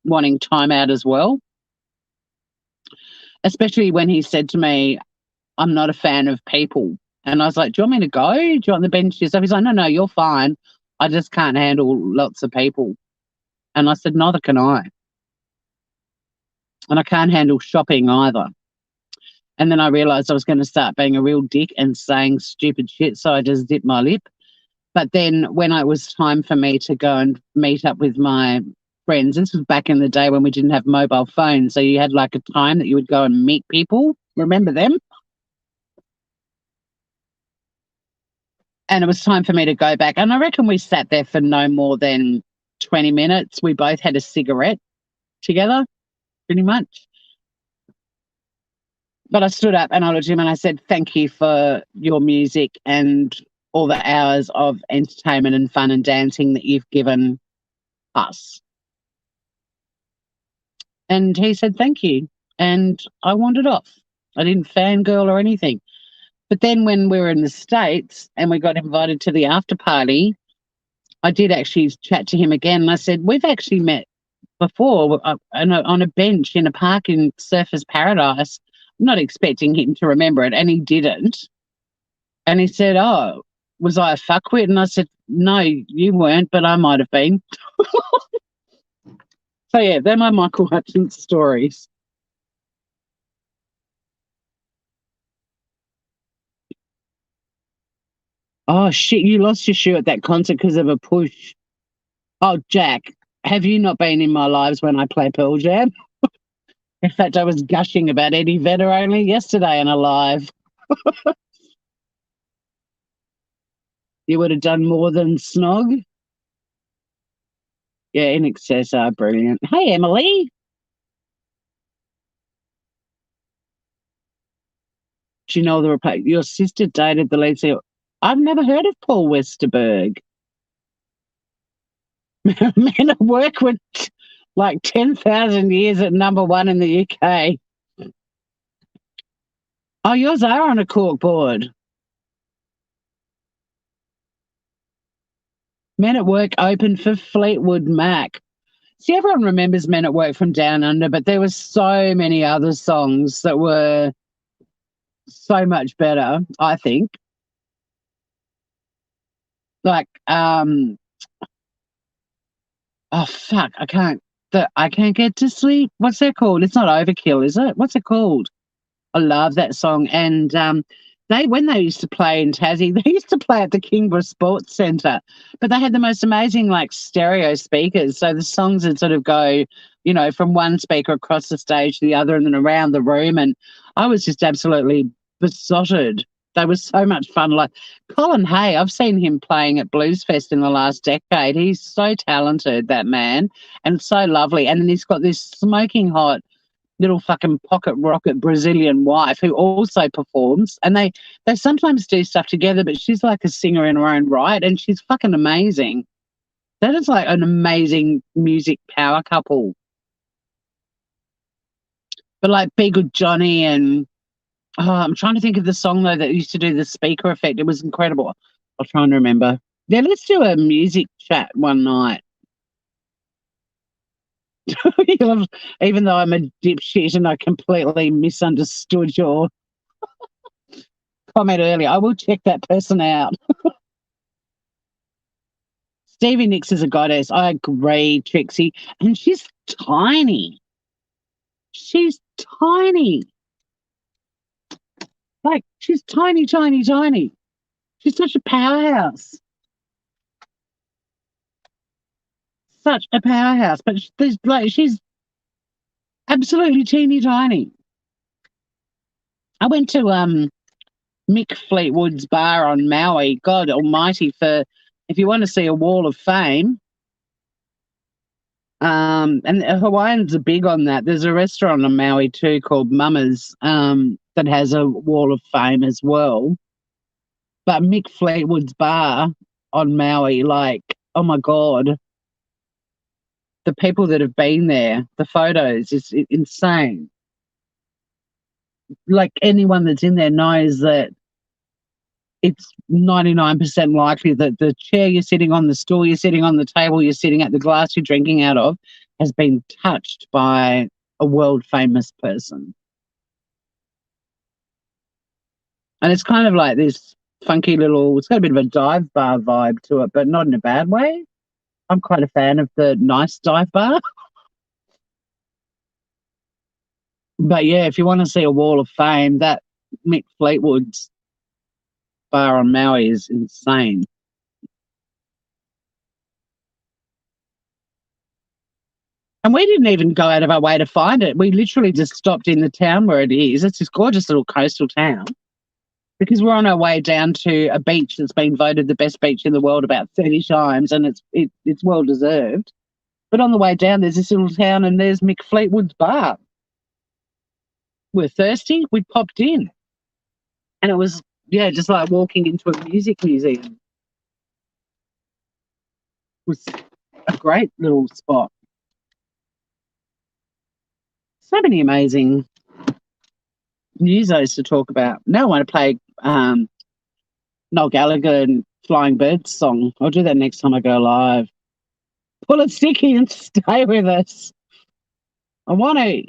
wanting time out as well, especially when he said to me, "I'm not a fan of people." And I was like, "Do you want me to go? Do you want the bench yourself?" He's like, "No, you're fine. I just can't handle lots of people." And I said, "Neither can I. And I can't handle shopping either." And then I realised I was going to start being a real dick and saying stupid shit, so I just dipped my lip. But then when it was time for me to go and meet up with my friends, this was back in the day when we didn't have mobile phones, so you had like a time that you would go and meet people. Remember them? And it was time for me to go back. And I reckon we sat there for no more than 20 minutes. We both had a cigarette together, pretty much. But I stood up and I looked at him and I said, "Thank you for your music and all the hours of entertainment and fun and dancing that you've given us." And he said, "Thank you." And I wandered off. I didn't fangirl or anything. But then when we were in the States and we got invited to the after party, I did actually chat to him again. And I said, "We've actually met before on a bench in a park in Surfers Paradise." I'm not expecting him to remember it, and he didn't. And he said, "Oh, was I a fuckwit? And I said, no, you weren't, but I might have been. So, yeah, they're my Michael Hutchence stories. Oh, shit, you lost your shoe at that concert because of a push. Oh, Jack, have you not been in my lives when I play Pearl Jam? In fact, I was gushing about Eddie Vedder only yesterday in a live. You would have done more than Snog. Yeah, In Excess are brilliant. Hey, Emily. Do you know the your sister dated the lead singer? I've never heard of Paul Westerberg. Men at Work with like 10,000 years at number one in the UK. Oh, yours are on a cork board. Men at Work opened for Fleetwood Mac. See, everyone remembers Men at Work from Down Under, but there were so many other songs that were so much better, I think. Like, oh fuck, I can't get to sleep. What's that called? It's not Overkill, is it? What's it called? I love that song. And when they used to play in Tassie, they used to play at the Kingborough Sports Centre, but they had the most amazing like stereo speakers. So the songs would sort of go, from one speaker across the stage to the other and then around the room. And I was just absolutely besotted. They were so much fun. Like Colin Hay, I've seen him playing at Blues Fest in the last decade. He's so talented, that man, and so lovely. And then he's got this smoking hot little fucking pocket rocket Brazilian wife who also performs, and they sometimes do stuff together, but she's like a singer in her own right, and she's fucking amazing. That is like an amazing music power couple. But like Be Good Johnny and I'm trying to think of the song though that used to do the speaker effect. It was incredible. I'll try and remember. Yeah, let's do a music chat one night. Even though I'm a dipshit and I completely misunderstood your comment earlier, I will check that person out. Stevie Nicks is a goddess. I agree, Trixie. And she's tiny. She's tiny. Like, she's tiny, tiny, tiny. She's such a powerhouse. Such a powerhouse. But she's absolutely teeny tiny. I went to Mick Fleetwood's bar on Maui. God almighty, if you want to see a wall of fame, and Hawaiians are big on that. There's a restaurant on Maui too called Mama's that has a wall of fame as well. But Mick Fleetwood's bar on Maui, like, oh my God, the people that have been there, the photos, it's insane. Like anyone that's in there knows that it's 99% likely that the chair you're sitting on, the stool you're sitting on, the table you're sitting at, the glass you're drinking out of has been touched by a world famous person. And it's kind of like this funky it's got a bit of a dive bar vibe to it, but not in a bad way. I'm quite a fan of the nice dive bar. But yeah, if you want to see a wall of fame, that Mick Fleetwood's bar on Maui is insane. And we didn't even go out of our way to find it. We literally just stopped in the town where it is. It's this gorgeous little coastal town because we're on our way down to a beach that's been voted the best beach in the world about 30 times, and it's well deserved. But on the way down, there's this little town, and there's Mick Fleetwood's bar. We're thirsty. We popped in, and it was just like walking into a music museum. It was a great little spot. So many amazing musos to talk about. Now I want to play Noel Gallagher and Flying Birds song. I'll do that next time I go live. Pull it sticky and stay with us. I want to.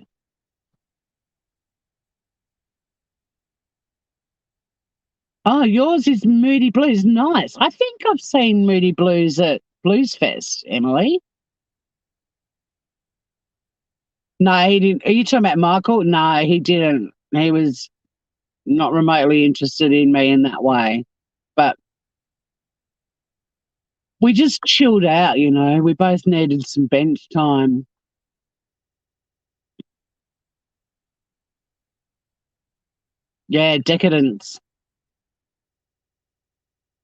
'Cause, Oh, yours is Moody Blues. Nice. I think I've seen Moody Blues at Blues Fest, Emily. No, he didn't. Are you talking about Michael? No, he didn't. He was not remotely interested in me in that way. But we just chilled out, you know. We both needed some bench time. Yeah, decadence.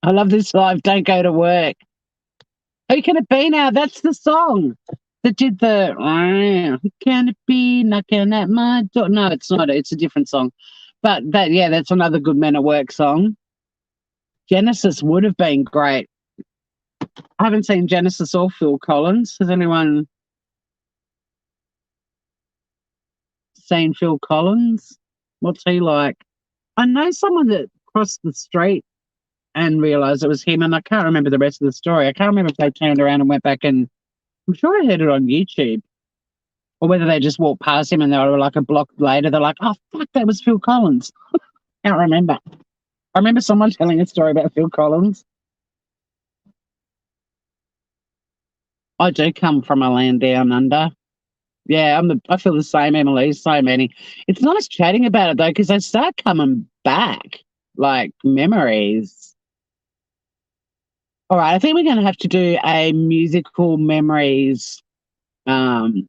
I love this life. Don't go to work. Who can it be now? That's the song that did the. Who can it be knocking at my door? No, it's not. It's a different song. But that, yeah, that's another good Men at Work song. Genesis would have been great. I haven't seen Genesis or Phil Collins. Has anyone seen Phil Collins? What's he like? I know someone that crossed the street and realised it was him, and I can't remember the rest of the story. I can't remember if they turned around and went back, and I'm sure I heard it on YouTube, or whether they just walked past him and they were like a block later, they're like, oh, fuck, that was Phil Collins. Can't remember. I remember someone telling a story about Phil Collins. I do come from a land down under. Yeah, I feel the same, Emily. So many. It's nice chatting about it though, because they start coming back, like memories. All right, I think we're going to have to do a musical memories. Um,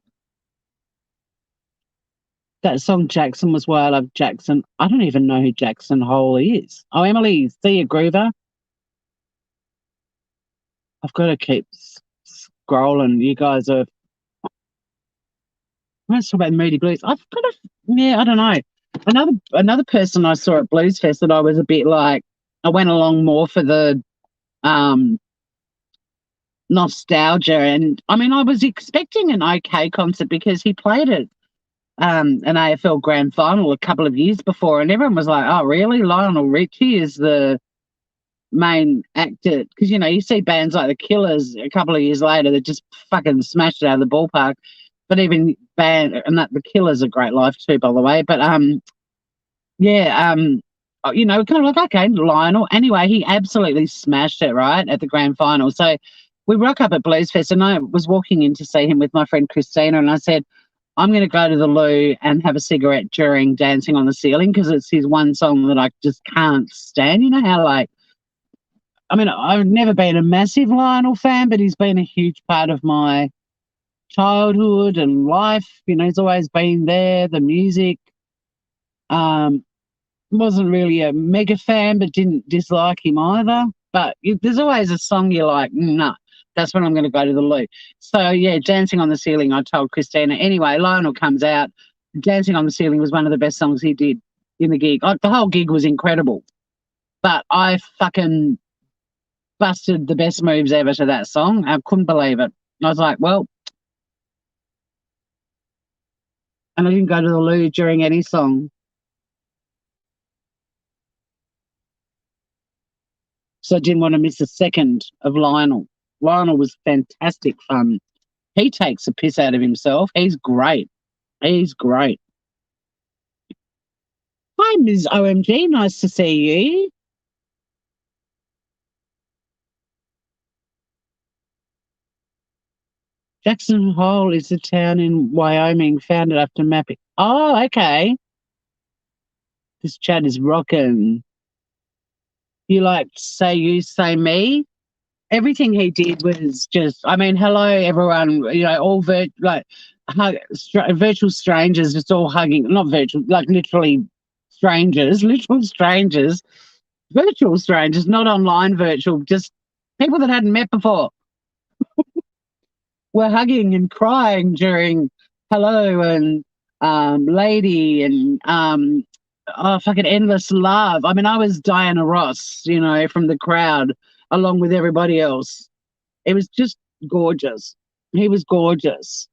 that song Jackson was why I love Jackson. I don't even know who Jackson Hole is. Oh, Emily, see you, Groover. I've got to keep scrolling. You guys are. Let's talk about Moody Blues. I've got to. Yeah, I don't know. Another person I saw at Blues Fest that I was a bit like. I went along more for the um nostalgia, and I mean I was expecting an okay concert because he played it an AFL grand final a couple of years before, and everyone was like, oh really, Lionel Richie is the main actor, because you know you see bands like the Killers a couple of years later that just fucking smashed it out of the ballpark. But even band, and that the Killers are great live too, by the way. But yeah, you know, kind of like, okay, Lionel. Anyway, he absolutely smashed it, right, at the grand final. So we rock up at Blues Fest, and I was walking in to see him with my friend Christina, and I said, I'm going to go to the loo and have a cigarette during Dancing on the Ceiling, because it's his one song that I just can't stand. You know how, like, I mean, I've never been a massive Lionel fan, but he's been a huge part of my childhood and life. You know, he's always been there, the music. Um, wasn't really a mega fan, but didn't dislike him either. But there's always a song you're like, nah, that's when I'm going to go to the loo. So, yeah, Dancing on the Ceiling, I told Christina. Anyway, Lionel comes out. Dancing on the Ceiling was one of the best songs he did in the gig. The whole gig was incredible. But I fucking busted the best moves ever to that song. I couldn't believe it. I was like, well, and I didn't go to the loo during any song. So I didn't want to miss a second of Lionel. Lionel was fantastic fun. He takes a piss out of himself. He's great. He's great. Hi, Ms. OMG. Nice to see you. Jackson Hole is a town in Wyoming founded after mapping. Oh, okay. This chat is rocking. You like Say You, Say Me? Everything he did was just, I mean, hello, everyone, you know, all virtual strangers, just all hugging, not virtual, like literal strangers, virtual strangers, not online virtual, just people that hadn't met before were hugging and crying during Hello and Lady and oh, fucking Endless Love. I mean, I was Diana Ross, you know, from the crowd along with everybody else. It was just gorgeous. He was gorgeous.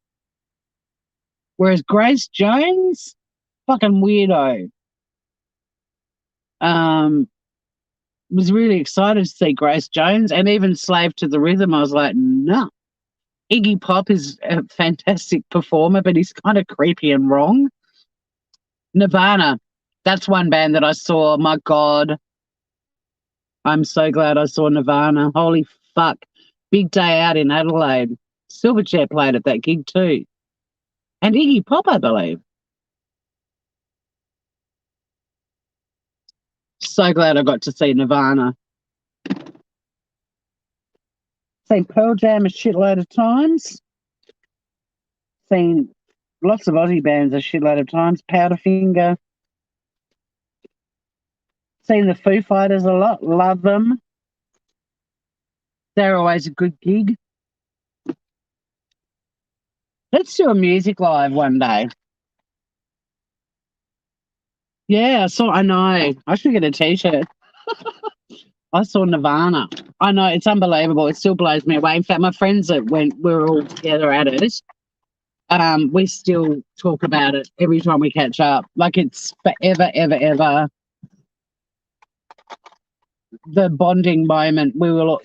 Whereas Grace Jones, fucking weirdo. Um, was really excited to see Grace Jones, and even Slave to the Rhythm. I was like, no. Iggy Pop is a fantastic performer, but he's kind of creepy and wrong. Nirvana, that's one band that I saw. My God, I'm so glad I saw Nirvana. Holy fuck. Big day out in Adelaide. Silverchair played at that gig too. And Iggy Pop, I believe. So glad I got to see Nirvana. Seen Pearl Jam a shitload of times. Seen lots of Aussie bands a shitload of times. Powderfinger. Seen the Foo Fighters a lot. Love them. They're always a good gig. Let's do a music live one day. Yeah, I know. I should get a t-shirt. I saw Nirvana. I know, it's unbelievable. It still blows me away. In fact, my friends that we were all together at it, we still talk about it every time we catch up. Like it's forever, ever, ever the bonding moment. We will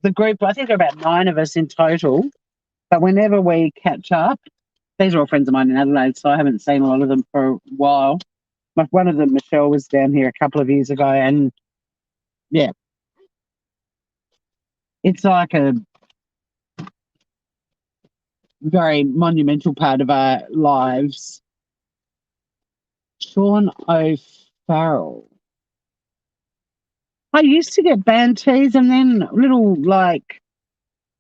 the group, I think there are about 9 of us in total. But whenever we catch up, these are all friends of mine in Adelaide, so I haven't seen a lot of them for a while. One of them, Michelle, was down here a couple of years ago, and yeah, it's like a very monumental part of our lives. Sean O'Farrell. I used to get band tees and then little like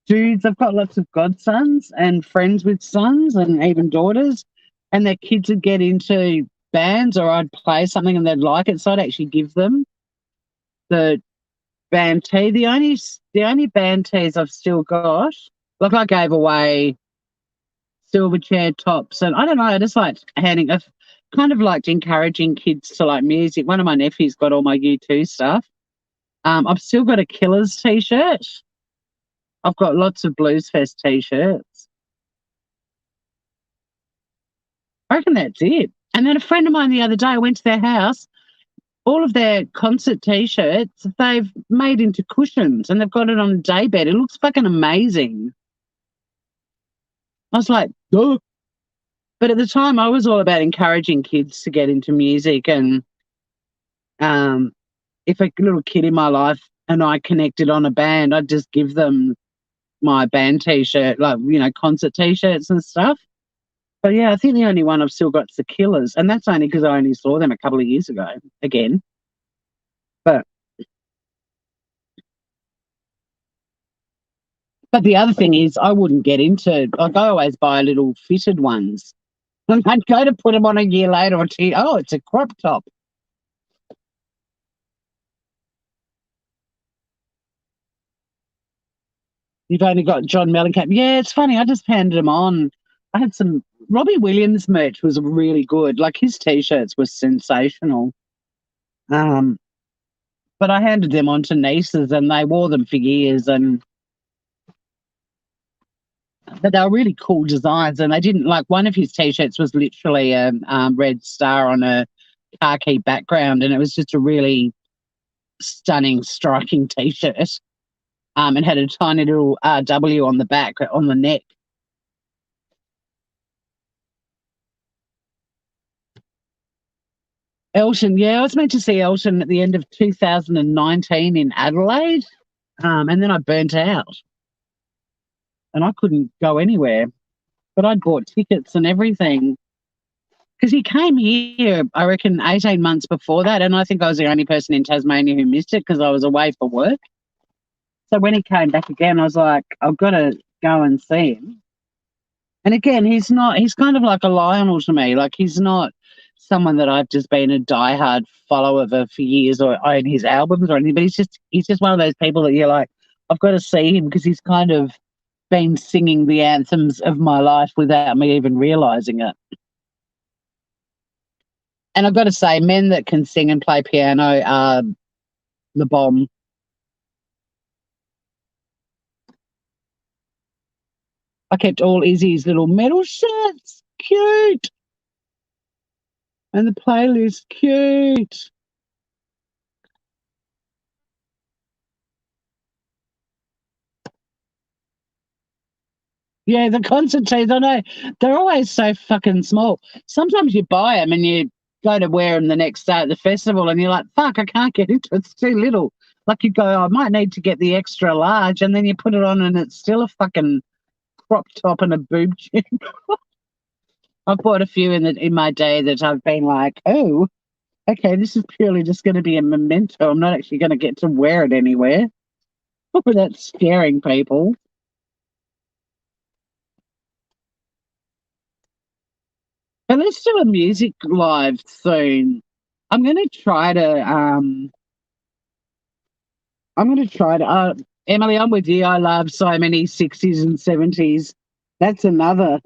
dudes. I've got lots of godsons and friends with sons and even daughters, and their kids would get into bands or I'd play something and they'd like it. So I'd actually give them the band tee. The only band tees I've still got, like I gave away Silverchair tops, and I don't know, I just like I've kind of liked encouraging kids to like music. One of my nephews got all my U2 stuff. I've still got a Killers t-shirt. I've got lots of Blues Fest t-shirts. I reckon that's it. And then a friend of mine the other day, I went to their house, all of their concert t-shirts, they've made into cushions and they've got it on a daybed. It looks fucking amazing. I was like, oh. But at the time, I was all about encouraging kids to get into music. And if a little kid in my life and I connected on a band, I'd just give them my band t-shirt, like, concert t-shirts and stuff. But yeah, I think the only one I've still got is the Killers. And that's only because I only saw them a couple of years ago again. But the other thing is I wouldn't get into, like I always buy little fitted ones. And I'd go to put them on a year later or two. Oh, it's a crop top. You've only got John Mellencamp. Yeah, it's funny. I just handed them on. I had some Robbie Williams merch was really good. Like his t-shirts were sensational. But I handed them on to nieces and they wore them for years, but they were really cool designs, and they didn't, like, one of his t-shirts was literally a red star on a khaki background, and it was just a really stunning, striking t-shirt. And had a tiny little W on the back, on the neck. Elton, yeah, I was meant to see Elton at the end of 2019 in Adelaide, and then I burnt out, and I couldn't go anywhere. But I'd bought tickets and everything because he came here, I reckon, 18 months before that, and I think I was the only person in Tasmania who missed it because I was away for work. So when he came back again, I was like, I've got to go and see him. And again, he's kind of like a Lionel to me. Like, he's not someone that I've just been a diehard follower of for years or own his albums or anything, but he's just one of those people that you're like, I've got to see him because he's kind of been singing the anthems of my life without me even realising it. And I've got to say, men that can sing and play piano are the bomb. I kept all Izzy's little metal shirts. Cute. And the playlist, cute. Yeah, the concert tees, I know. They're always so fucking small. Sometimes you buy them and you go to wear them the next day at the festival and you're like, fuck, I can't get into it. It's too little. Like you go, I might need to get the extra large, and then you put it on and it's still a fucking crop top and a boob tube. I've bought a few in my day that I've been like, oh, okay, this is purely just going to be a memento. I'm not actually going to get to wear it anywhere without scaring people. But let's do a music live soon. I'm going to try to. Emily, I'm with you. I love so many 60s and 70s. That's another.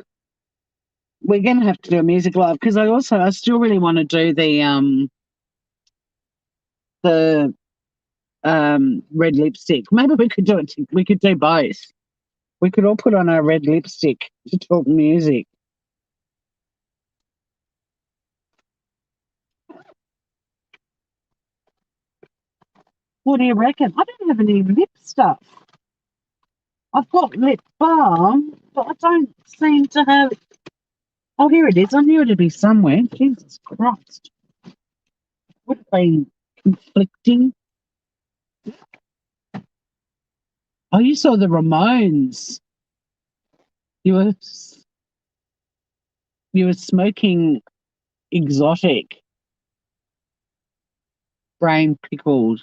We're going to have to do a music live because I still really want to do the red lipstick. Maybe we could do it. We could do both. We could all put on our red lipstick to talk music. What do you reckon? I don't have any lip stuff. I've got lip balm, but I don't seem to have. Oh, here it is. I knew it'd be somewhere. Jesus Christ. Would have been conflicting. Oh, you saw the Ramones. You were smoking exotic, brain pickled.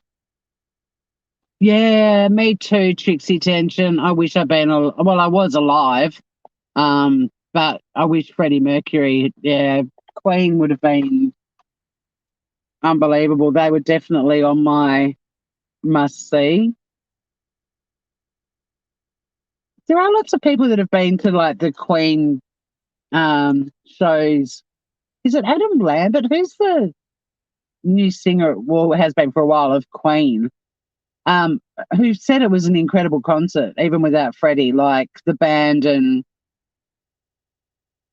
Yeah, me too, Trixie Tension. I wish I'd been well, I was alive. But I wish Freddie Mercury, yeah, Queen would have been unbelievable. They were definitely on my must see. There are lots of people that have been to like the Queen shows. Is it Adam Lambert? Who's the new singer? Well, it has been for a while of Queen. Who said it was an incredible concert, even without Freddie, like the band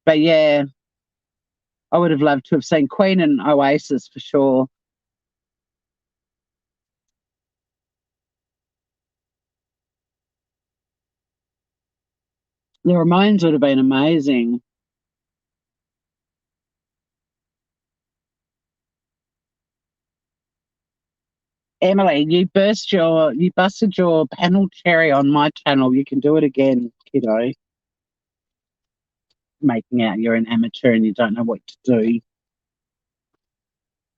but yeah, I would have loved to have seen Queen and Oasis for sure. The Ramones would have been amazing. Emily, you busted your panel cherry on my channel. You can do it again, kiddo. Making out you're an amateur and you don't know what to do.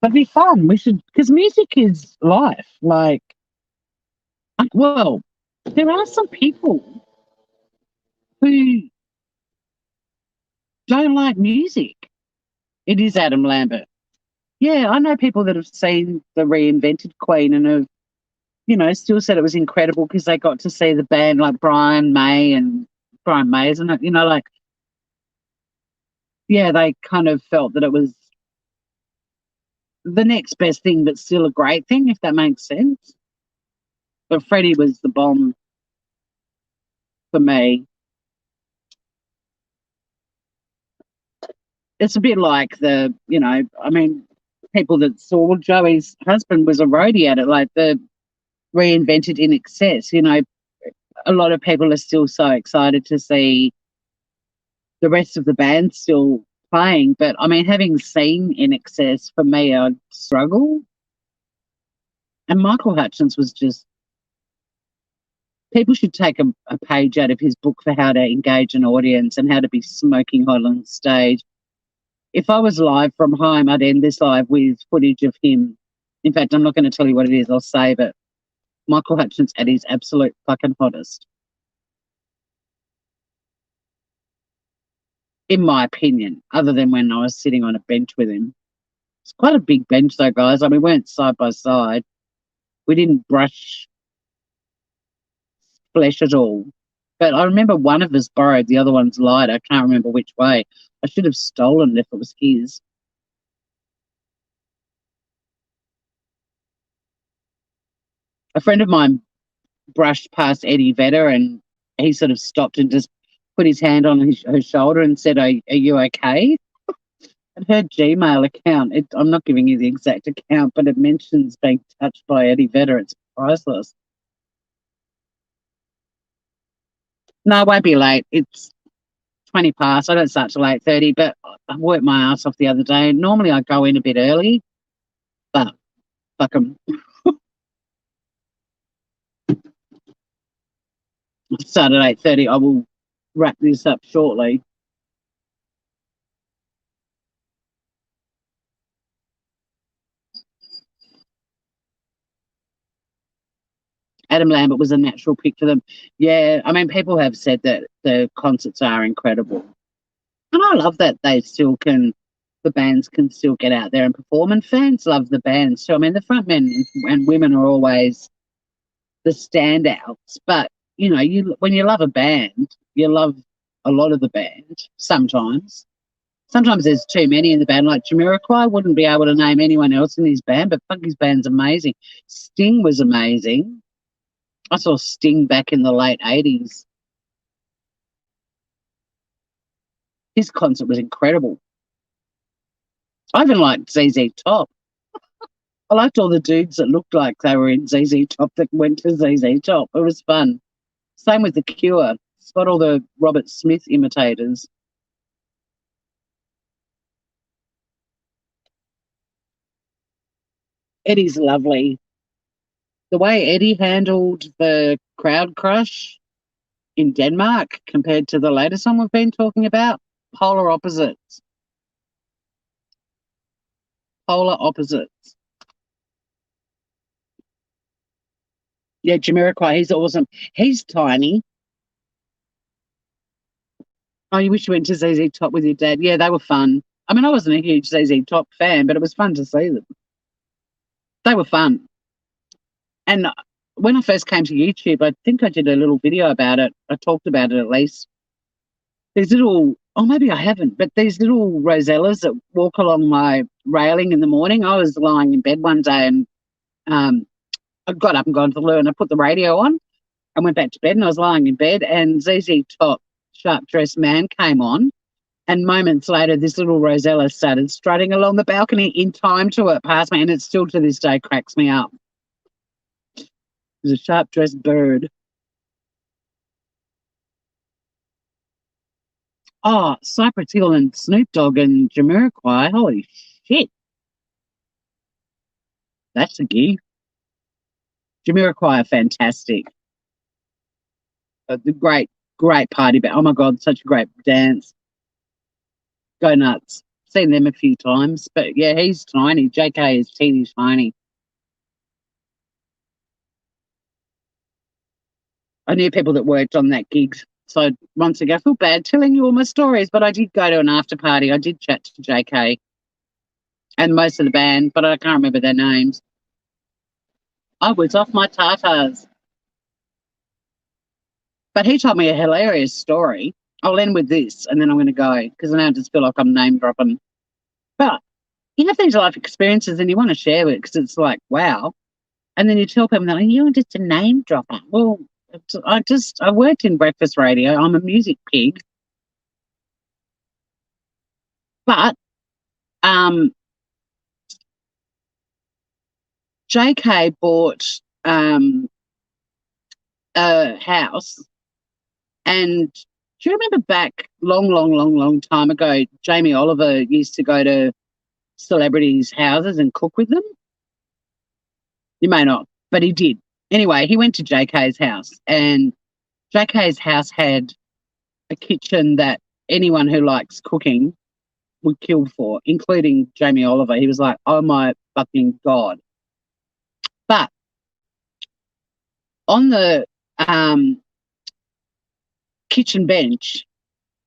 That'd be fun. We should, because music is life. Well, there are some people who don't like music. It is Adam Lambert. Yeah, I know people that have seen the reinvented Queen and have, still said it was incredible because they got to see the band like Brian May, isn't it? Like, yeah, they kind of felt that it was the next best thing, but still a great thing, if that makes sense. But Freddie was the bomb for me. It's a bit like people that saw Joey's husband was a roadie at it, like the reinvented In Excess. A lot of people are still so excited to see the rest of the band still playing. But I mean, having seen In Excess, for me, I'd struggle. And Michael Hutchence was just, people should take a page out of his book for how to engage an audience and how to be smoking hot on stage. If I was live from home, I'd end this live with footage of him. In fact, I'm not going to tell you what it is. I'll save it. Michael Hutchence at his absolute fucking hottest. In my opinion, other than when I was sitting on a bench with him. It's quite a big bench though, guys. I mean, we weren't side by side. We didn't brush flesh at all. But I remember one of us borrowed the other one's light. I can't remember which way. I should have stolen it if it was his. A friend of mine brushed past Eddie Vedder and he sort of stopped and just put his hand on her shoulder and said, are you okay? And her Gmail account, I'm not giving you the exact account, but it mentions being touched by Eddie Vedder. It's priceless. No, I won't be late. It's 20 past. I don't start till 8:30, but I worked my ass off the other day. Normally I go in a bit early, but fuck 'em. Start at 8:30. I will wrap this up shortly. Adam Lambert was a natural pick for them. Yeah, I mean, people have said that the concerts are incredible. And I love that they still can, the bands can still get out there and perform, and fans love the bands too. I mean, the front men and women are always the standouts, but when you love a band, you love a lot of the band sometimes. Sometimes there's too many in the band, like Jamiroquai wouldn't be able to name anyone else in his band, but fuck, his band's amazing. Sting was amazing. I saw Sting back in the late 80s. His concert was incredible. I even liked ZZ Top. I liked all the dudes that looked like they were in ZZ Top that went to ZZ Top. It was fun. Same with The Cure. It's got all the Robert Smith imitators. Eddie's lovely. The way Eddie handled the crowd crush in Denmark compared to the latest one we've been talking about, polar opposites. Polar opposites. Yeah, Jamiroquai, he's awesome. He's tiny. Oh, you wish you went to ZZ Top with your dad. Yeah, they were fun. I mean, I wasn't a huge ZZ Top fan, but it was fun to see them. They were fun. And when I first came to YouTube, I think I did a little video about it. I talked about it at least. These little, oh, maybe I haven't, but these little rosellas that walk along my railing in the morning. I was lying in bed one day and I got up and gone to the loo and I put the radio on. I went back to bed and I was lying in bed and ZZ Top, Sharp Dressed Man, came on. And moments later, this little Rosella started strutting along the balcony in time to it past me, and it still to this day cracks me up. It was a sharp-dressed bird. Oh, Cypress Hill and Snoop Dogg and Jamiroquai. Holy shit. That's a gig. Jamiroquai are fantastic. The great, great party band. Oh my God, such a great dance. Go nuts. Seen them a few times. But yeah, he's tiny. JK is teeny tiny. I knew people that worked on that gig. So once again, I feel bad telling you all my stories, but I did go to an after party. I did chat to JK and most of the band, but I can't remember their names. I was off my tartars. But he told me a hilarious story. I'll end with this and then I'm going to go because I just feel like I'm name dropping. But you have these life experiences and you want to share it because it's like, wow. And then you tell people, they're like, you're just a name dropper. Well, I worked in breakfast radio. I'm a music pig. But JK bought a house, and do you remember back long time ago, Jamie Oliver used to go to celebrities' houses and cook with them? You may not, but he did. Anyway, he went to JK's house, and JK's house had a kitchen that anyone who likes cooking would kill for, including Jamie Oliver. He was like, oh my fucking God. But on the kitchen bench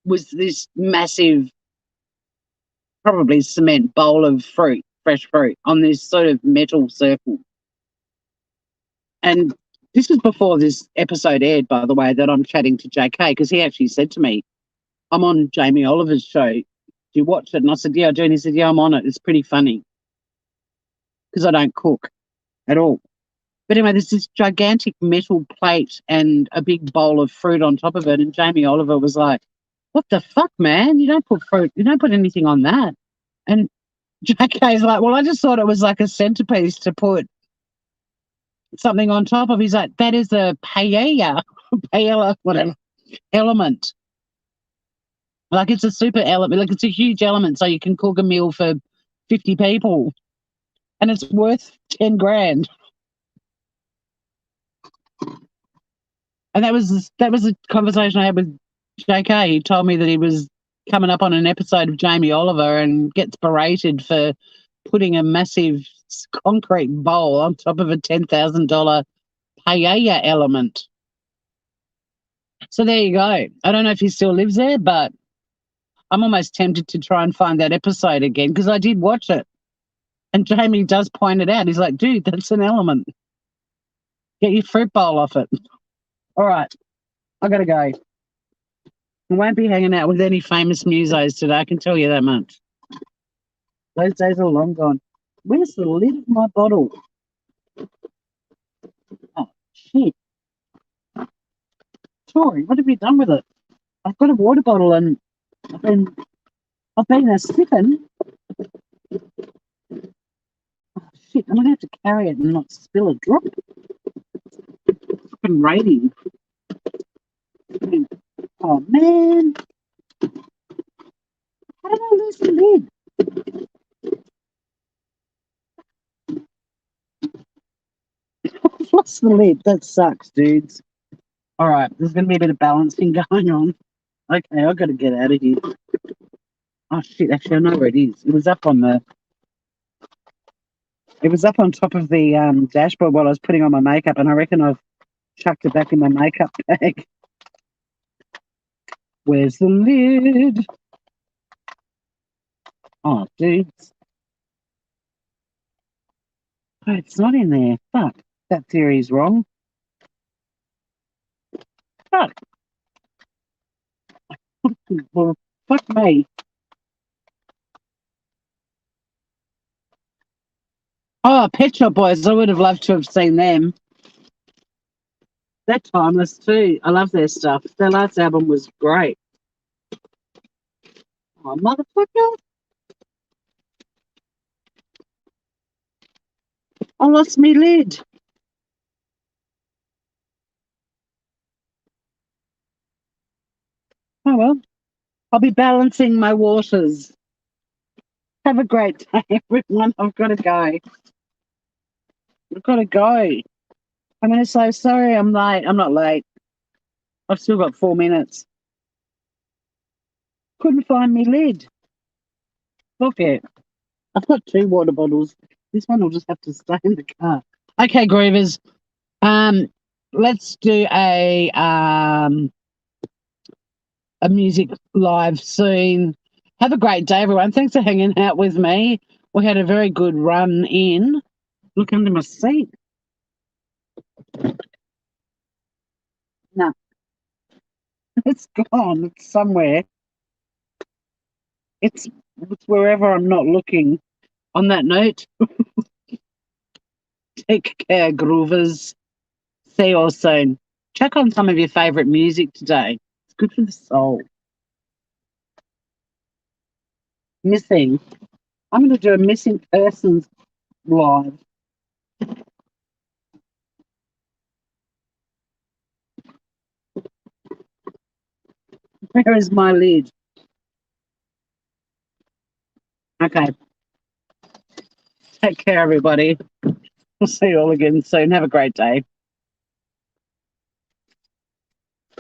was this massive, probably cement bowl of fruit, fresh fruit, on this sort of metal circle. And this was before this episode aired, by the way, that I'm chatting to JK, because he actually said to me, I'm on Jamie Oliver's show. Do you watch it? And I said, yeah, I do. And he said, yeah, I'm on it. It's pretty funny because I don't cook at all. But anyway, there's this gigantic metal plate and a big bowl of fruit on top of it. And Jamie Oliver was like, what the fuck, man? You don't put fruit, you don't put anything on that. And JK's like, well, I just thought it was like a centerpiece to put something on top of. He's like, that is a paella, whatever, element. Like it's a super element, like it's a huge element, so you can cook a meal for 50 people. And it's worth 10 grand. And that was a conversation I had with JK. He told me that he was coming up on an episode of Jamie Oliver and gets berated for putting a massive concrete bowl on top of a $10,000 paella element. So there you go. I don't know if he still lives there, but I'm almost tempted to try and find that episode again because I did watch it. And Jamie does point it out. He's like, dude, that's an element. Get your fruit bowl off it. All right, I got to go. I won't be hanging out with any famous musos today, I can tell you that much. Those days are long gone. Where's the lid of my bottle? Oh, shit. Tori, what have you done with it? I've got a water bottle and I've been sipping. Oh, shit, I'm going to have to carry it and not spill a drop. It's fucking raining. Oh, man. How did I lose the lid? I've lost the lid. That sucks, dudes. All right, there's going to be a bit of balancing going on. Okay, I've got to get out of here. Oh, shit, actually, I know where it is. It was up on top of the dashboard while I was putting on my makeup, and I reckon I've chucked it back in my makeup bag. Where's the lid? Oh, dudes. Oh, it's not in there. Fuck. That theory's wrong. Fuck. Well, fuck me. Oh, Pet Shop Boys. I would have loved to have seen them. They're timeless too. I love their stuff. Their last album was great. Oh, motherfucker. I lost me lid. Oh, well. I'll be balancing my waters. Have a great day, everyone. I've got to go. I've got to go. I'm going to say sorry I'm late. I'm not late. I've still got 4 minutes. Couldn't find me lid. Fuck it. I've got 2 water bottles. This one will just have to stay in the car. Okay, Groovers. Let's do a music live soon. Have a great day, everyone. Thanks for hanging out with me. We had a very good run in. Look under my seat. No. It's gone. It's somewhere. It's wherever I'm not looking. On that note, take care, Groovers. See you all soon. Check on some of your favourite music today. It's good for the soul. Missing. I'm going to do a missing persons live. Where is my lid? Okay. Take care, everybody. We'll see you all again soon. Have a great day.